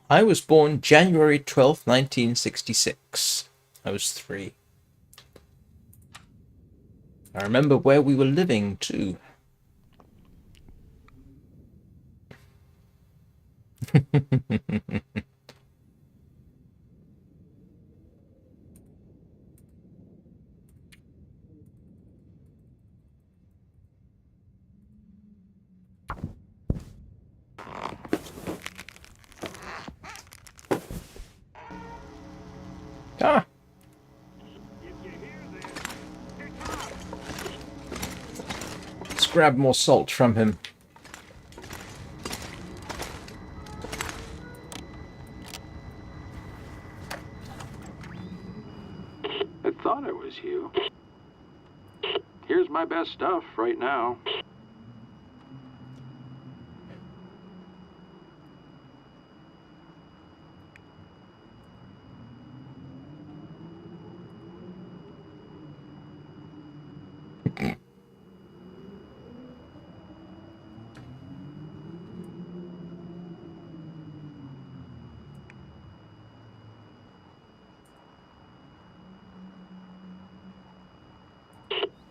I was born January 12th, 1966. I was 3. I remember where we were living, too. Ah! Let's grab more salt from him. I thought it was you. Here's my best stuff right now.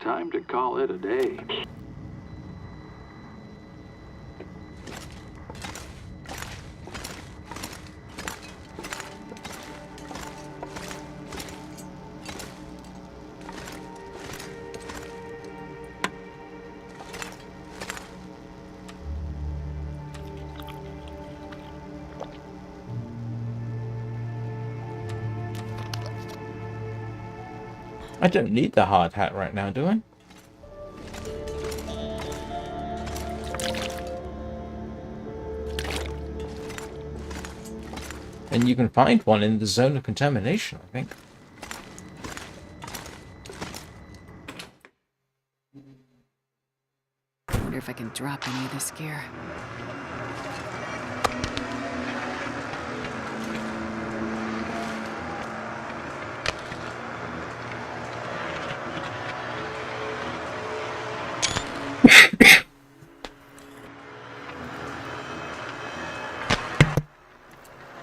Time to call it a day. I don't need the hard hat right now, do I? And you can find one in the zone of contamination, I think. I wonder if I can drop any of this gear.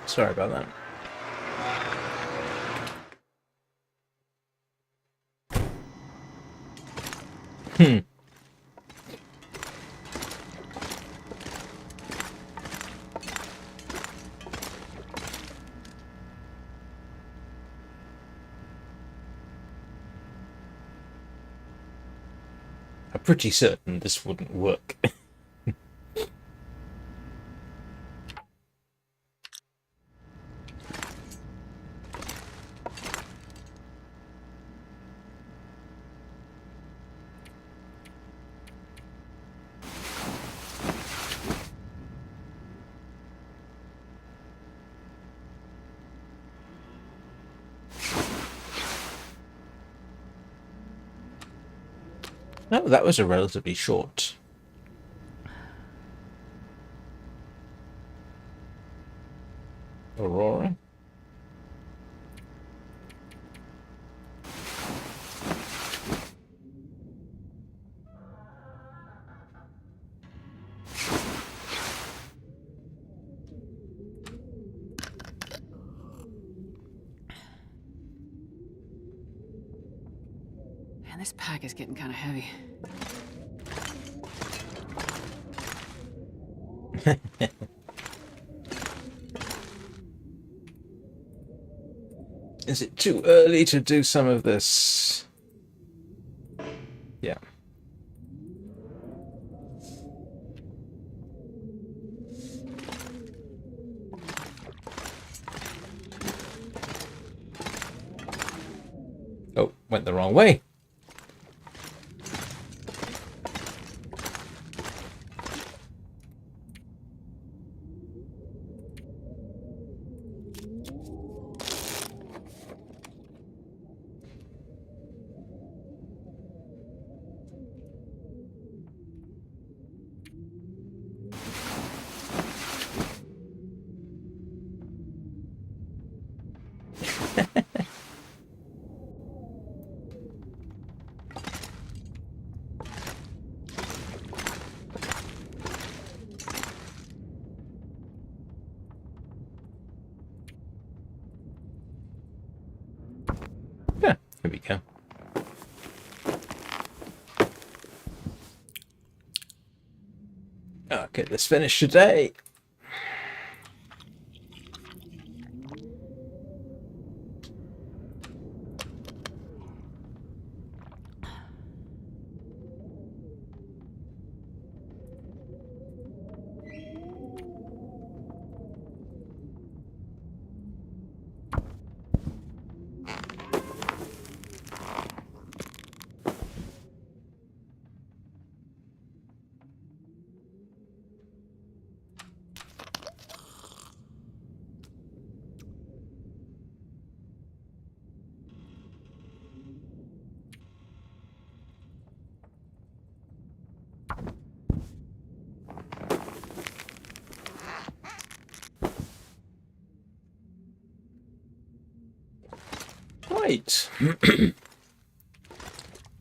Sorry about that. I'm pretty certain this wouldn't work. No, that was a relatively short. Aurora. Man, this pack is getting kind of heavy. Is it too early to do some of this? Yeah. Oh, went the wrong way. Yeah, here we go. Okay, let's finish today. Right.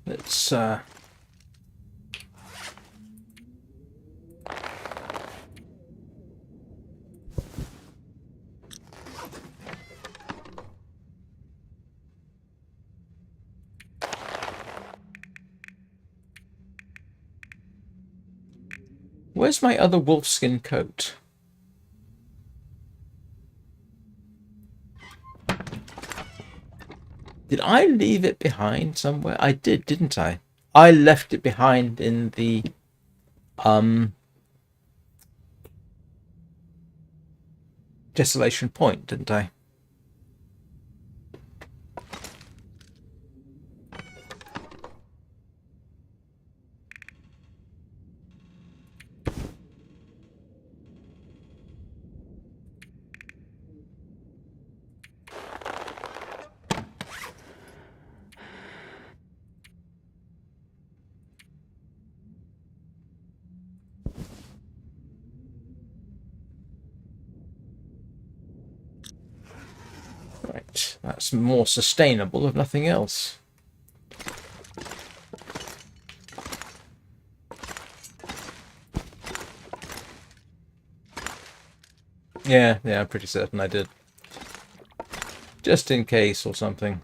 Let's where's my other wolfskin coat? Did I leave it behind somewhere? I did, didn't I? I left it behind in the Desolation Point, didn't I? Right, that's more sustainable if nothing else. Yeah, I'm pretty certain I did. Just in case or something.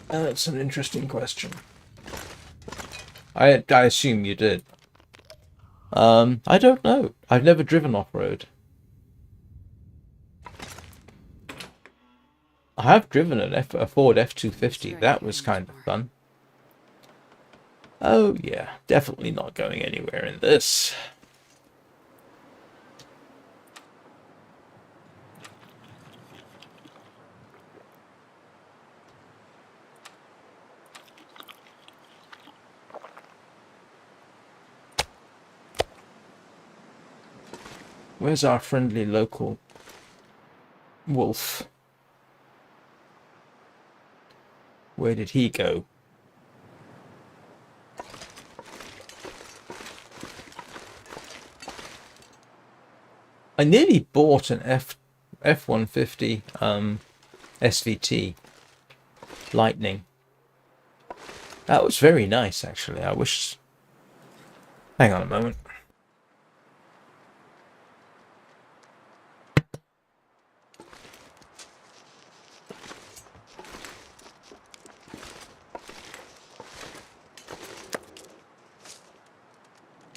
That's an interesting question. I assume you did. I don't know. I've never driven off-road. I have driven a Ford F-250. That was kind of fun. Oh yeah, definitely not going anywhere in this. Where's our friendly local wolf? Where did he go? I nearly bought an F-150 SVT Lightning. That was very nice, actually. I wish... Hang on a moment.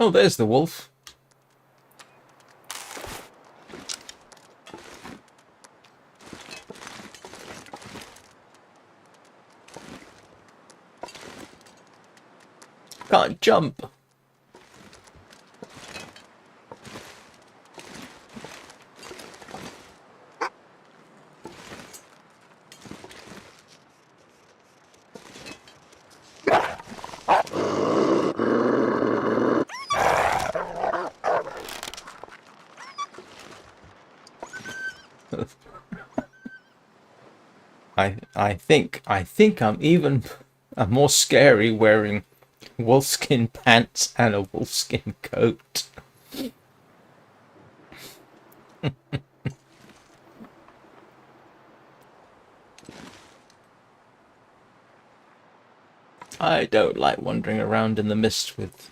Oh, there's the wolf. Can't jump. I think I'm more scary wearing wolfskin pants and a wolfskin coat. I don't like wandering around in the mist with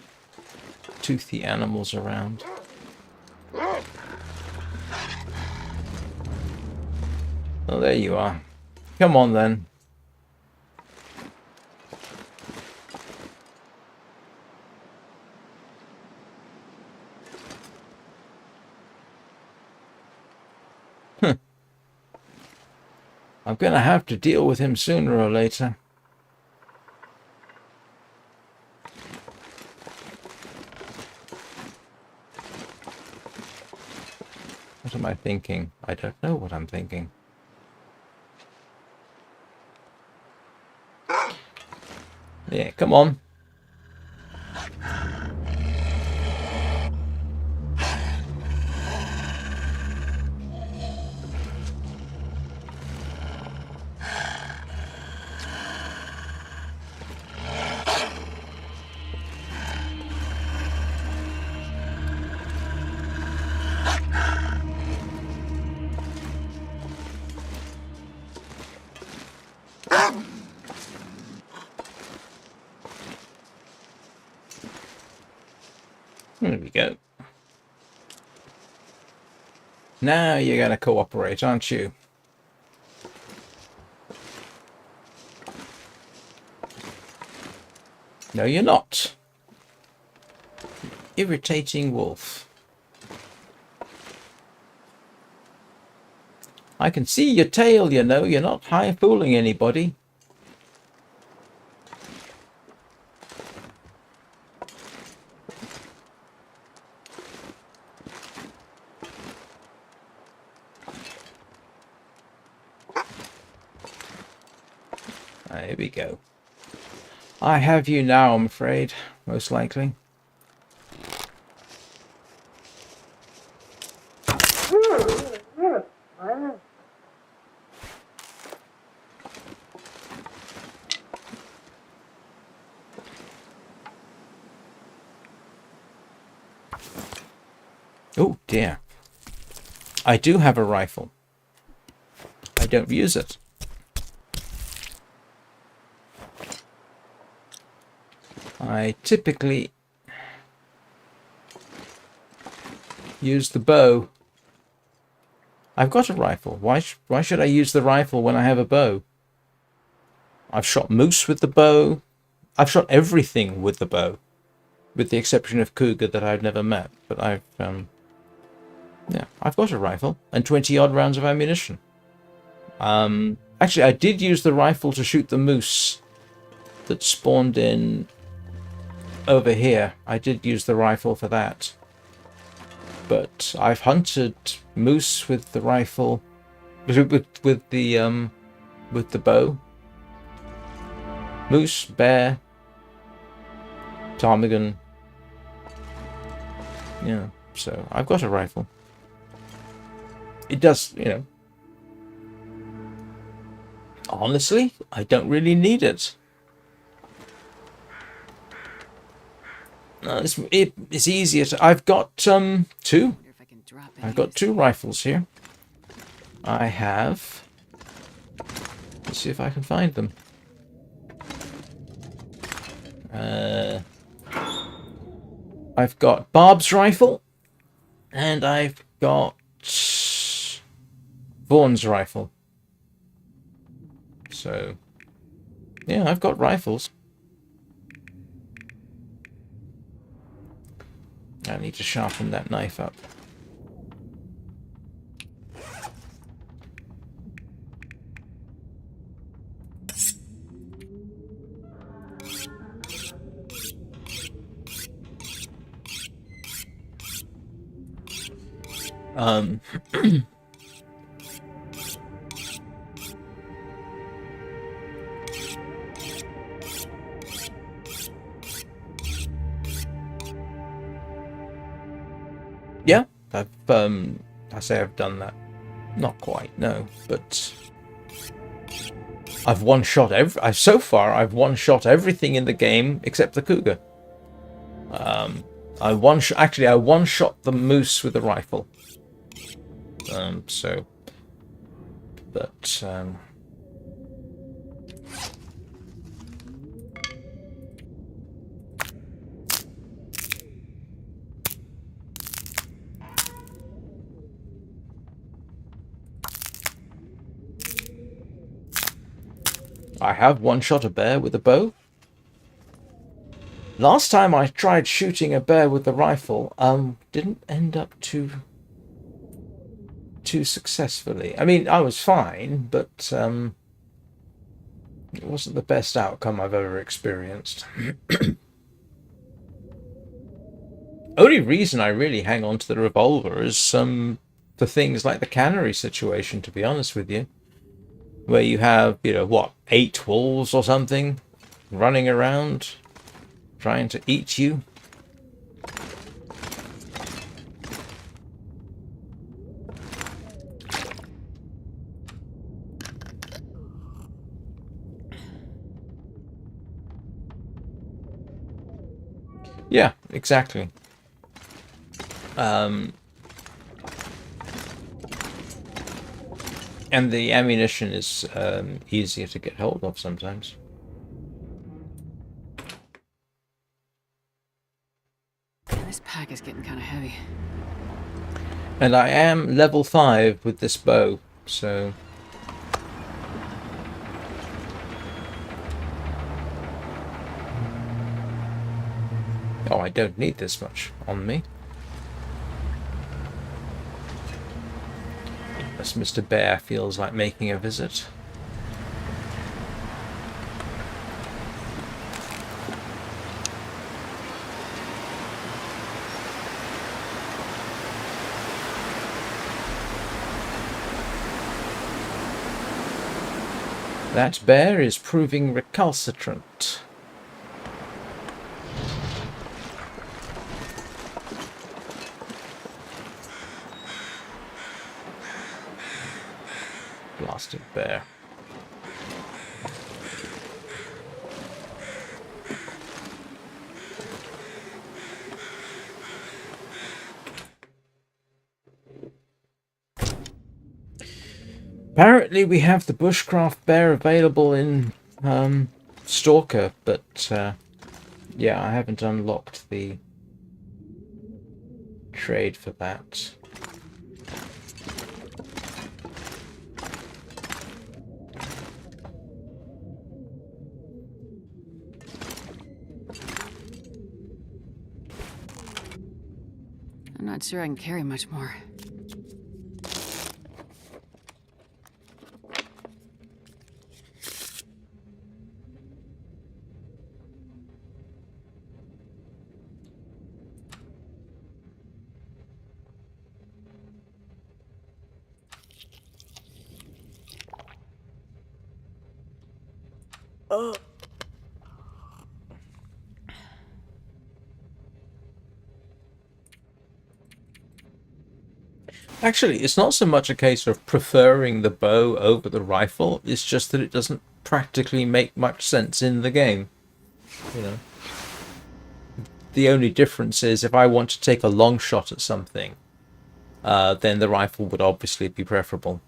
toothy animals around. Oh, there you are. Come on then. I'm gonna have to deal with him sooner or later. What am I thinking? I don't know what I'm thinking. Yeah, come on. There we go. Now you're gonna cooperate, aren't you? No, you're not. Irritating wolf. I can see your tail, you know. You're not fooling anybody. Here we go. I have you now, I'm afraid. Most likely. Oh dear. I do have a rifle. I don't use it. I typically use the bow. I've got a rifle. Why should I use the rifle when I have a bow? I've shot moose with the bow. I've shot everything with the bow, with the exception of cougar that I've never met. But I've got a rifle and 20 odd rounds of ammunition. Actually, I did use the rifle to shoot the moose that spawned in over here. I did use the rifle for that. But I've hunted moose with the rifle, with the bow. Moose, bear, ptarmigan. Yeah, so I've got a rifle. It does, you know. Honestly, I don't really need it. It's easier to. I've got two. I've got two rifles here. I have. Let's see if I can find them. I've got Barb's rifle, and I've got Vaughn's rifle. So, yeah, I've got rifles. need to sharpen that knife up. Yeah, I say I've done that. Not quite, no, but I've one-shot so far I've one-shot everything in the game except the cougar. I one-shot the moose with a rifle. I have one-shot a bear with a bow. Last time I tried shooting a bear with the rifle, didn't end up too successfully. I mean, I was fine, but it wasn't the best outcome I've ever experienced. Only reason I really hang on to the revolver is for things like the cannery situation, to be honest with you, where you have, 8 wolves or something running around trying to eat you. Yeah, exactly. And the ammunition is easier to get hold of sometimes. This pack is getting kind of heavy. And I am level 5 with this bow, so... Oh, I don't need this much on me. Unless Mr. Bear feels like making a visit. That bear is proving recalcitrant. Blasted bear. Apparently we have the bushcraft bear available in Stalker, but yeah, I haven't unlocked the trade for that. I'm not sure I can carry much more. Actually, it's not so much a case of preferring the bow over the rifle, it's just that it doesn't practically make much sense in the game. You know. The only difference is if I want to take a long shot at something, then the rifle would obviously be preferable.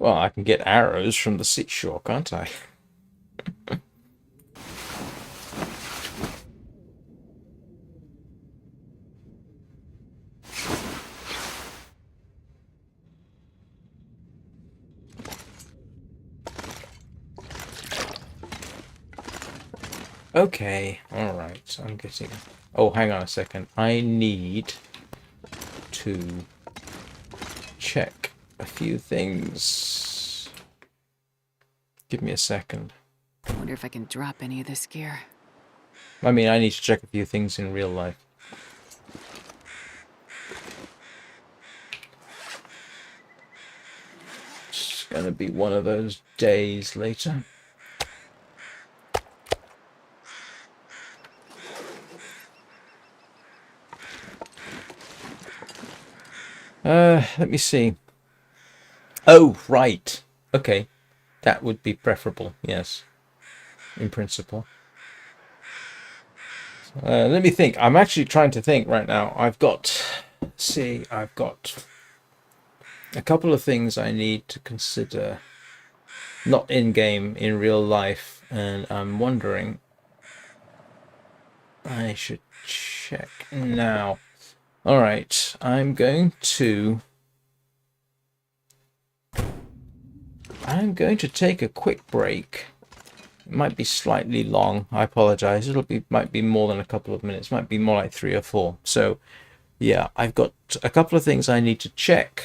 Well, I can get arrows from the seashore, can't I? Okay, alright, I'm getting... Oh, hang on a second. I need to check a few things. Give me a second. I wonder if I can drop any of this gear. I mean, I need to check a few things in real life. It's gonna be one of those days later. Let me see. Oh, right. Okay. That would be preferable, yes. In principle. Let me think. I'm actually trying to think right now. I've got a couple of things I need to consider. Not in-game, in real life. And I'm wondering... I should check now. Alright, I'm going to take a quick break. It might be slightly long. I apologize. Might be more than a couple of minutes. Might be more like 3 or 4. So, yeah, I've got a couple of things I need to check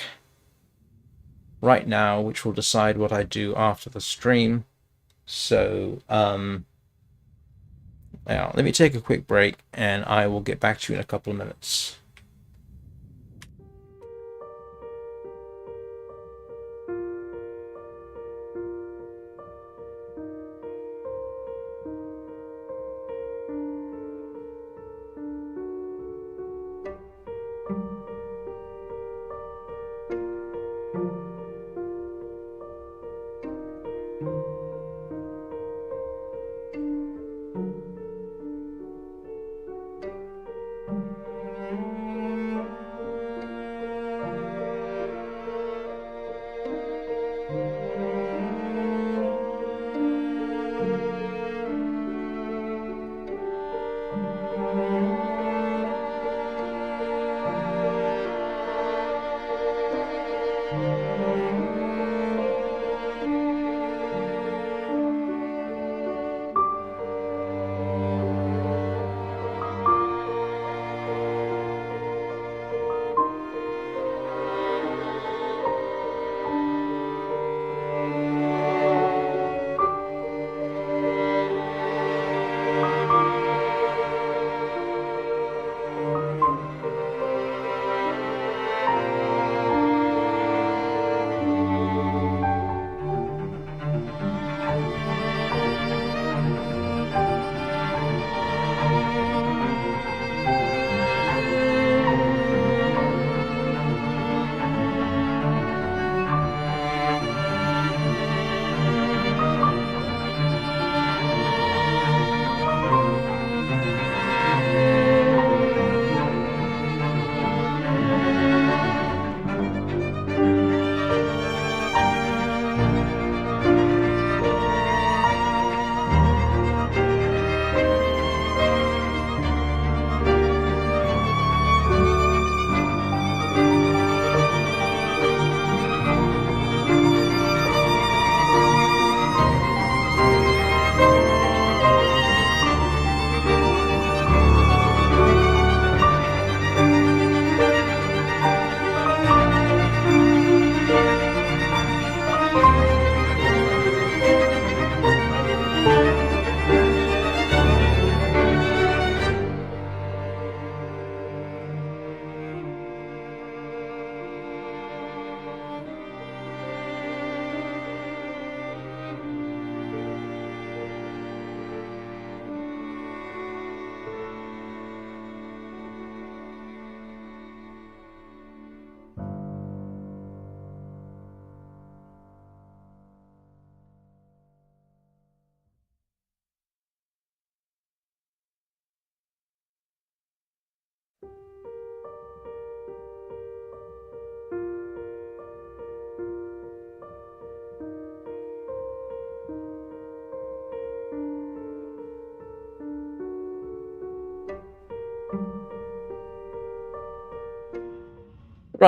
right now, which will decide what I do after the stream. So, now let me take a quick break, and I will get back to you in a couple of minutes.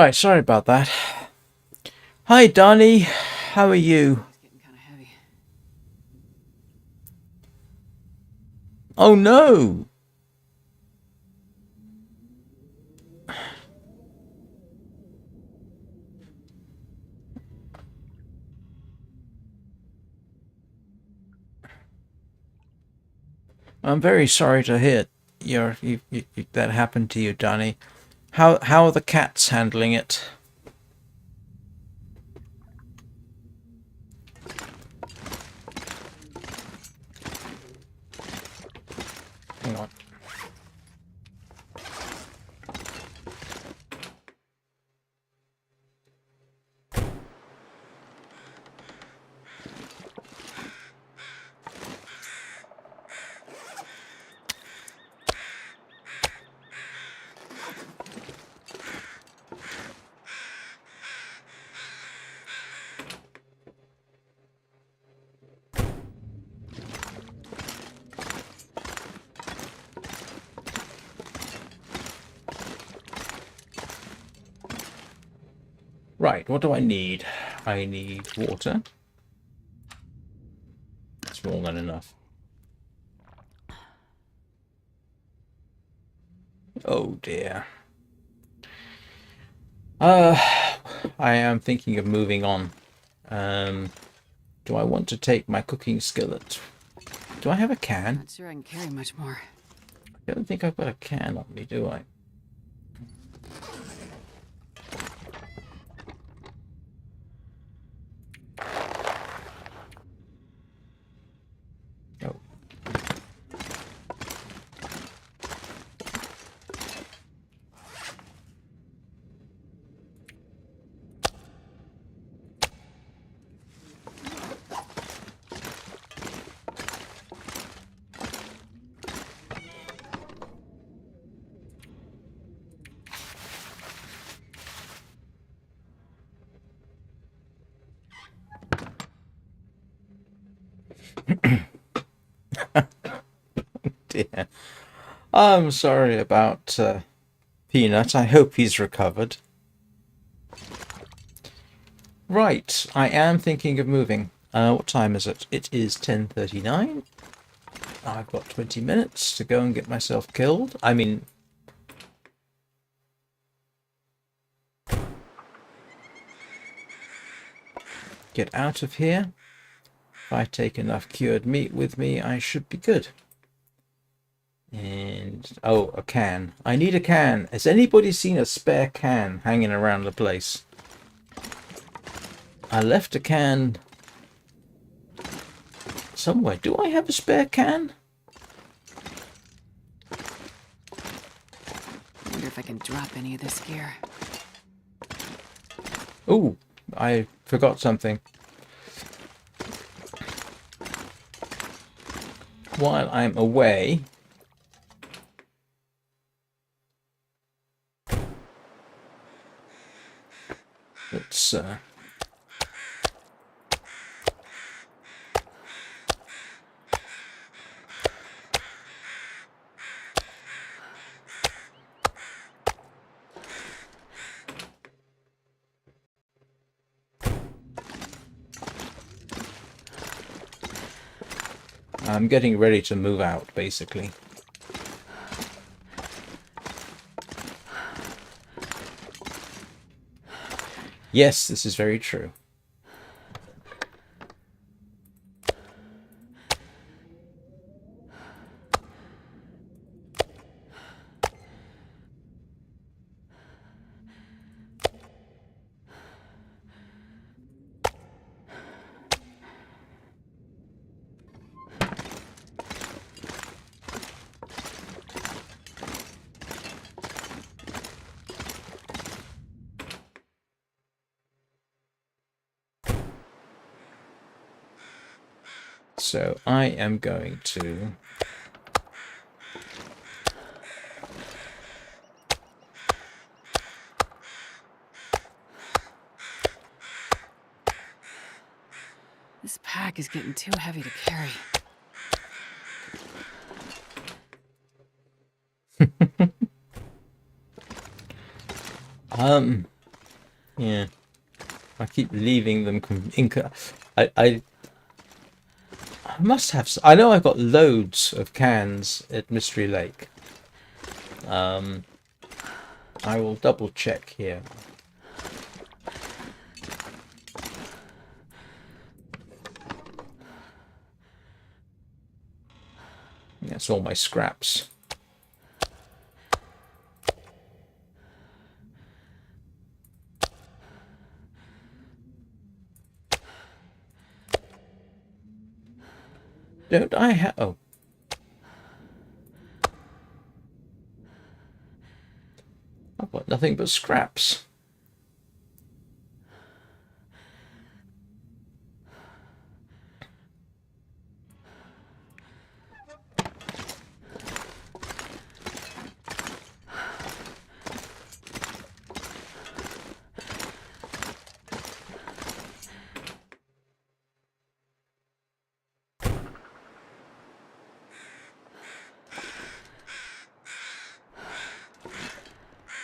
Right, sorry about that. Hi, Donnie. How are you? It's getting kind of heavy. Oh no! I'm very sorry to hear that happened to you, Donnie. How are the cats handling it? Hang on. Right, what do I need? I need water. That's more than enough. Oh dear. I am thinking of moving on. Do I want to take my cooking skillet? Do I have a can? Not sure I can carry much more. I don't think I've got a can on me, do I? Oh. Dear. I'm sorry about Peanut. I hope he's recovered. Right, I am thinking of moving. What time is it? It is 10:39. I've got 20 minutes to go and get myself killed. I mean... get out of here. If I take enough cured meat with me, I should be good. And... oh, a can. I need a can. Has anybody seen a spare can hanging around the place? I left a can somewhere. Do I have a spare can? I wonder if I can drop any of this gear. Oh, I forgot something. While I'm away, let's I'm getting ready to move out, basically. Yes, this is very true. So I am going to This pack is getting too heavy to carry. Yeah. I keep leaving them I must have I know I've got loads of cans at Mystery Lake. I will double check here. That's all my scraps. Don't I have... Oh. I've got nothing but scraps.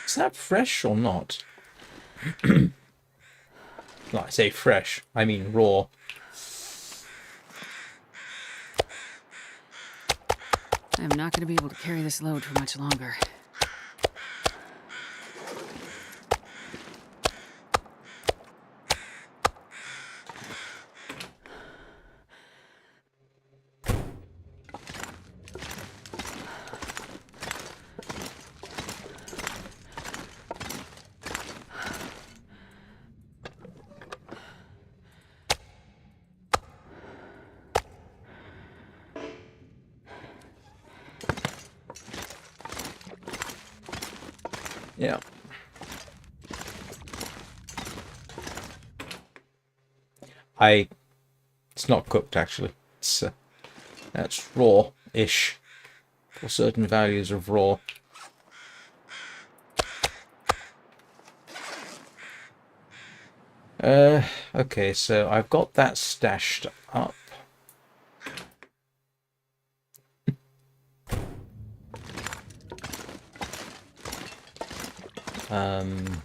Is that fresh or not? Like I say fresh, I mean raw. I'm not going to be able to carry this load for much longer. Yeah. It's not cooked actually. It's that's raw-ish for certain values of raw. Okay, so I've got that stashed up. Um,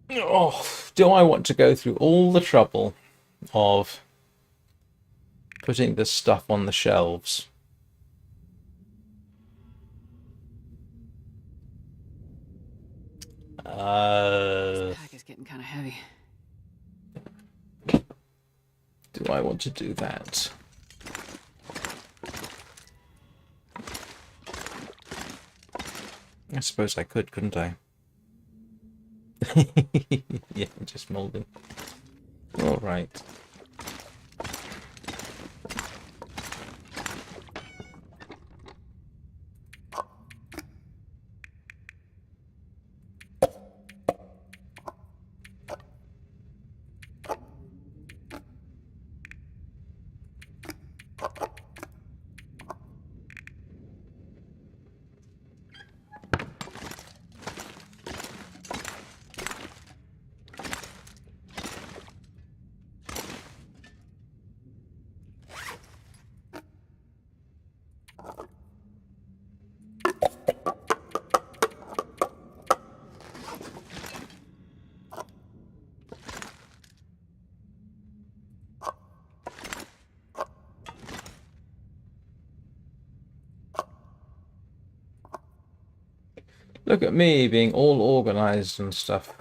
oh, do I want to go through all the trouble of putting this stuff on the shelves? This pack is getting kind of heavy. Do I want to do that? I suppose I could, couldn't I? Yeah, just molding. All right. Look at me being all organized and stuff.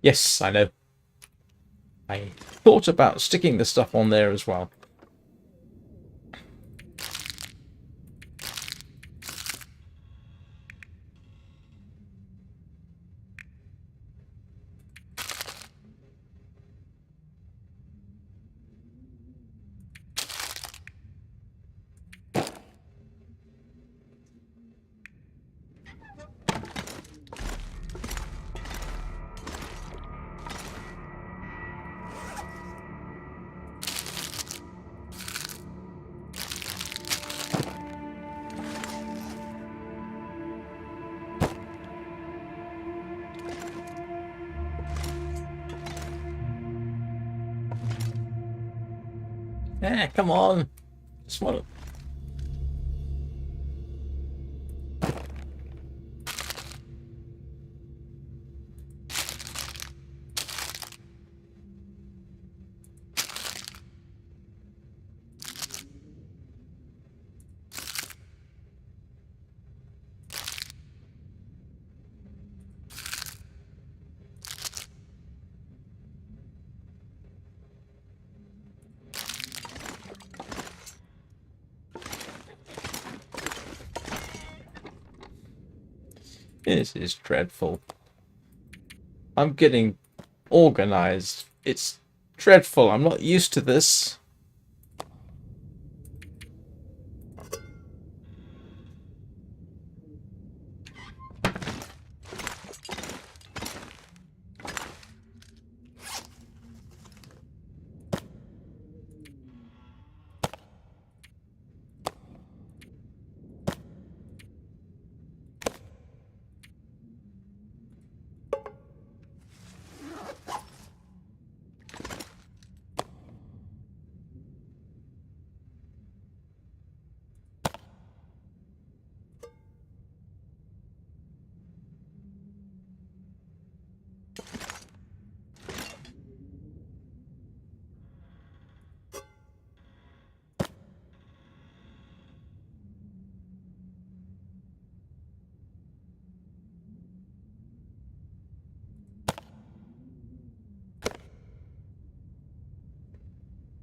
Yes, I know. I thought about sticking the stuff on there as well. Come on. Just want to... This is dreadful. I'm getting organized. It's dreadful. I'm not used to this.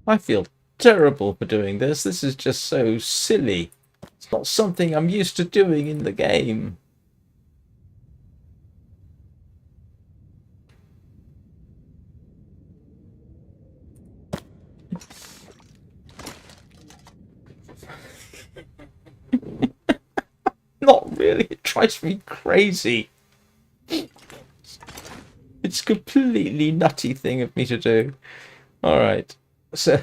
I feel terrible for doing this. This is just so silly. It's not something I'm used to doing in the game. Not really. It drives me crazy. It's a completely nutty thing of me to do. Alright. So...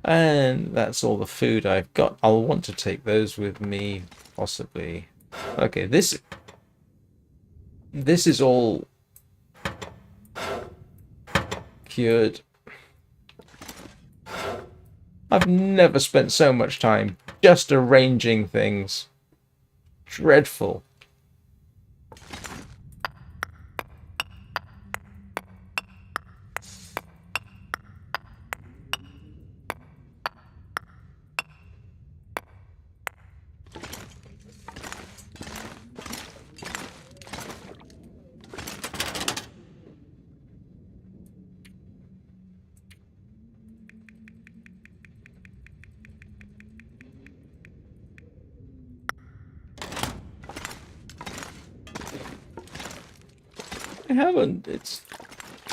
and that's all the food I've got. I'll want to take those with me, possibly. Okay, this is all cured. I've never spent so much time just arranging things. Dreadful. I haven't. It's...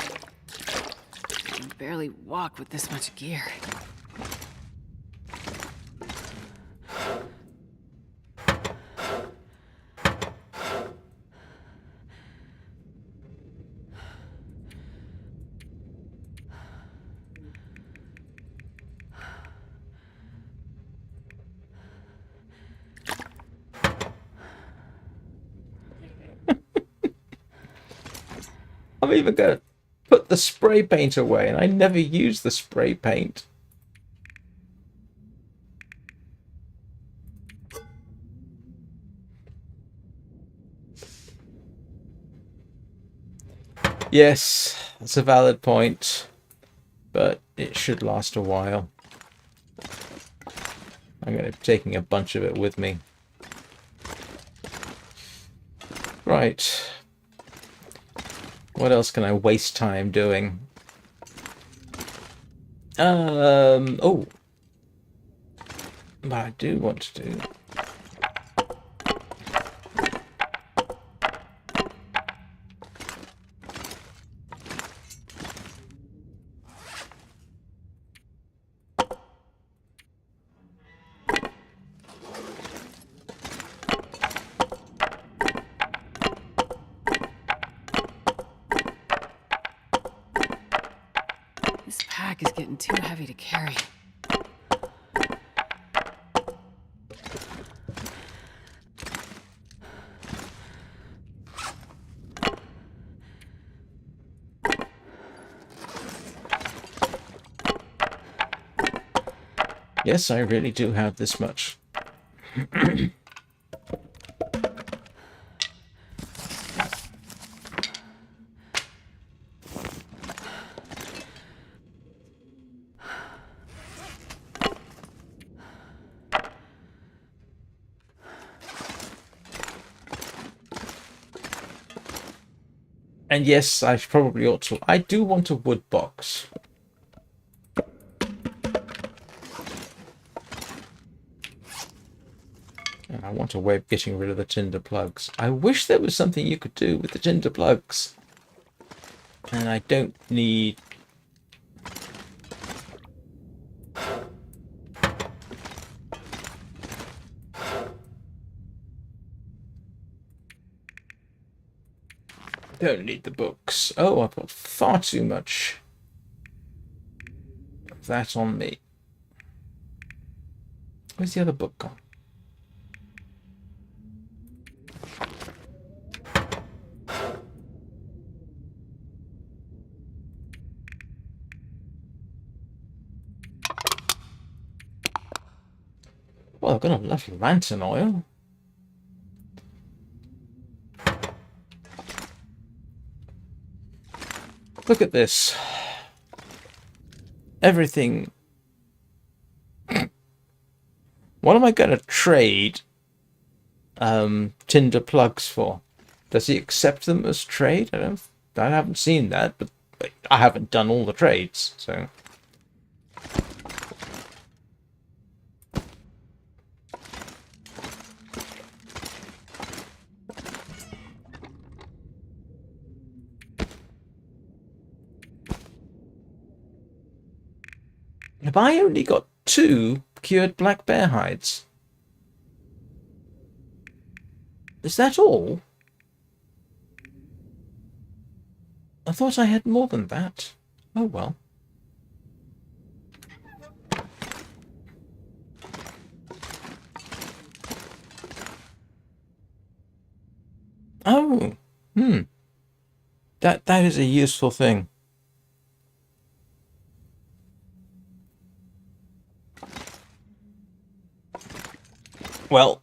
I can barely walk with this much gear. I'm even going to put the spray paint away, and I never use the spray paint. Yes, that's a valid point, but it should last a while. I'm going to be taking a bunch of it with me. Right. What else can I waste time doing? Oh. But I do want to do... This pack is getting too heavy to carry. Yes, I really do have this much. And yes, I probably ought to. I do want a wood box. And I want a way of getting rid of the tinder plugs. I wish there was something you could do with the tinder plugs. And I don't need... Don't need the books. Oh, I've got far too much of that on me. Where's the other book gone? Well, I've got a lovely lantern oil. Look at this. Everything. What am I going to trade tinder plugs for? Does he accept them as trade? I haven't seen that, but I haven't done all the trades, so. Have I only got 2 cured black bear hides? Is that all? I thought I had more than that. Oh well. Oh, that is a useful thing. Well,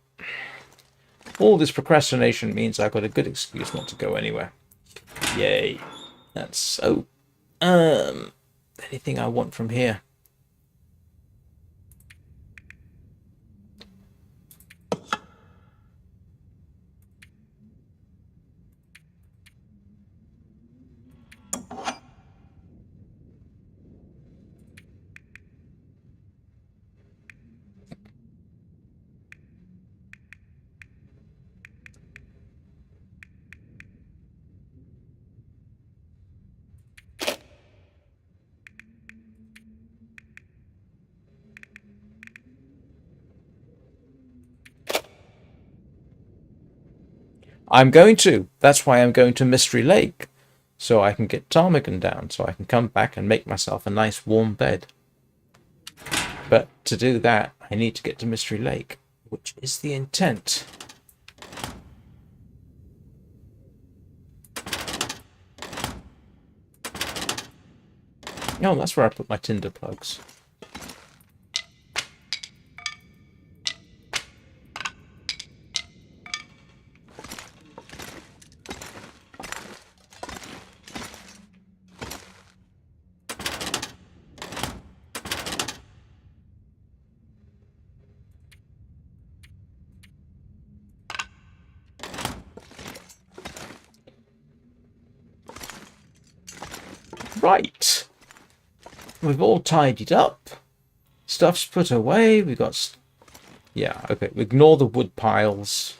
all this procrastination means I've got a good excuse not to go anywhere. Yay. That's so... anything I want from here? I'm going to. That's why I'm going to Mystery Lake. So I can get ptarmigan down. So I can come back and make myself a nice warm bed. But to do that, I need to get to Mystery Lake. Which is the intent. Oh, that's where I put my tinder plugs. Right. We've all tidied up. Stuff's put away. We got... Yeah, okay. Ignore the wood piles.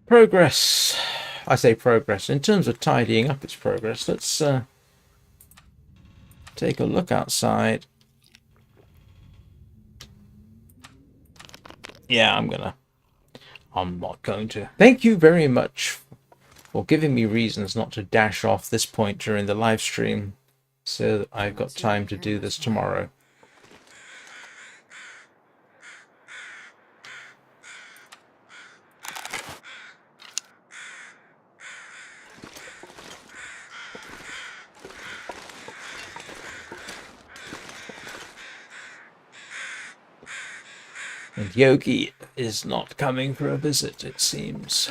Progress. I say progress. In terms of tidying up, it's progress. Let's take a look outside. Yeah, I'm not going to. Thank you very much for giving me reasons not to dash off this point during the live stream, so that I've got time to do this tomorrow. And Yogi is not coming for a visit, it seems.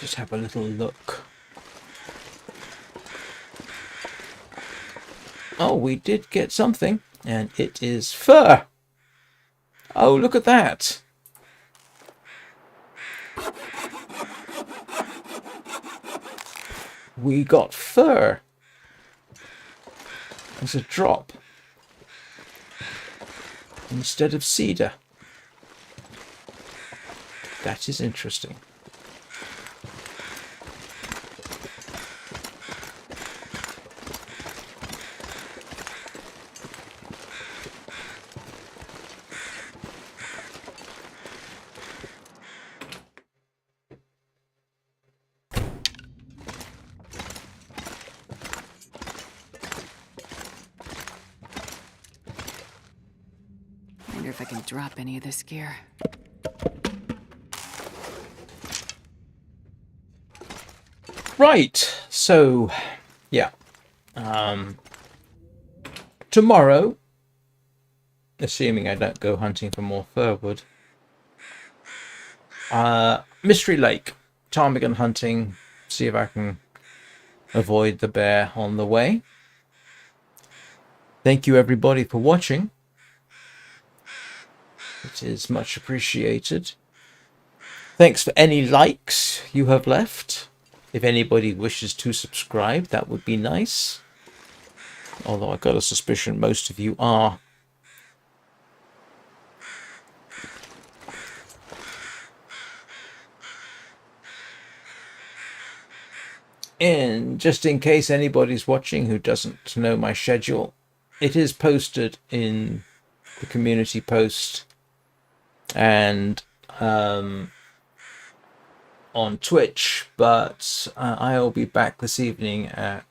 Just have a little look. Oh, we did get something, and it is fur. Oh, look at that. We got fur. It's a drop instead of cedar. That is interesting. Wonder if I can drop any of this gear. Right, so, yeah. Tomorrow, assuming I don't go hunting for more firwood, Mystery Lake, ptarmigan hunting, see if I can avoid the bear on the way. Thank you everybody for watching. It is much appreciated. Thanks for any likes you have left. If anybody wishes to subscribe, that would be nice. Although I've got a suspicion most of you are. And just in case anybody's watching who doesn't know my schedule, it is posted in the community post and on Twitch, but I'll be back this evening at,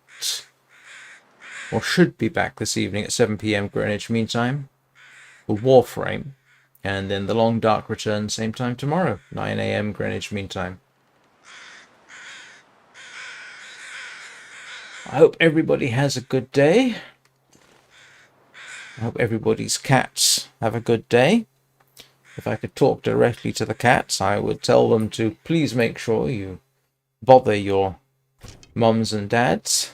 or should be back this evening at 7 PM Greenwich Mean Time for Warframe, and then the Long Dark return same time tomorrow, 9 AM Greenwich Mean Time. I hope everybody has a good day. I hope everybody's cats have a good day. If I could talk directly to the cats, I would tell them to please make sure you bother your mums and dads.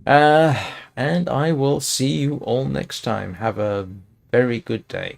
And I will see you all next time. Have a very good day.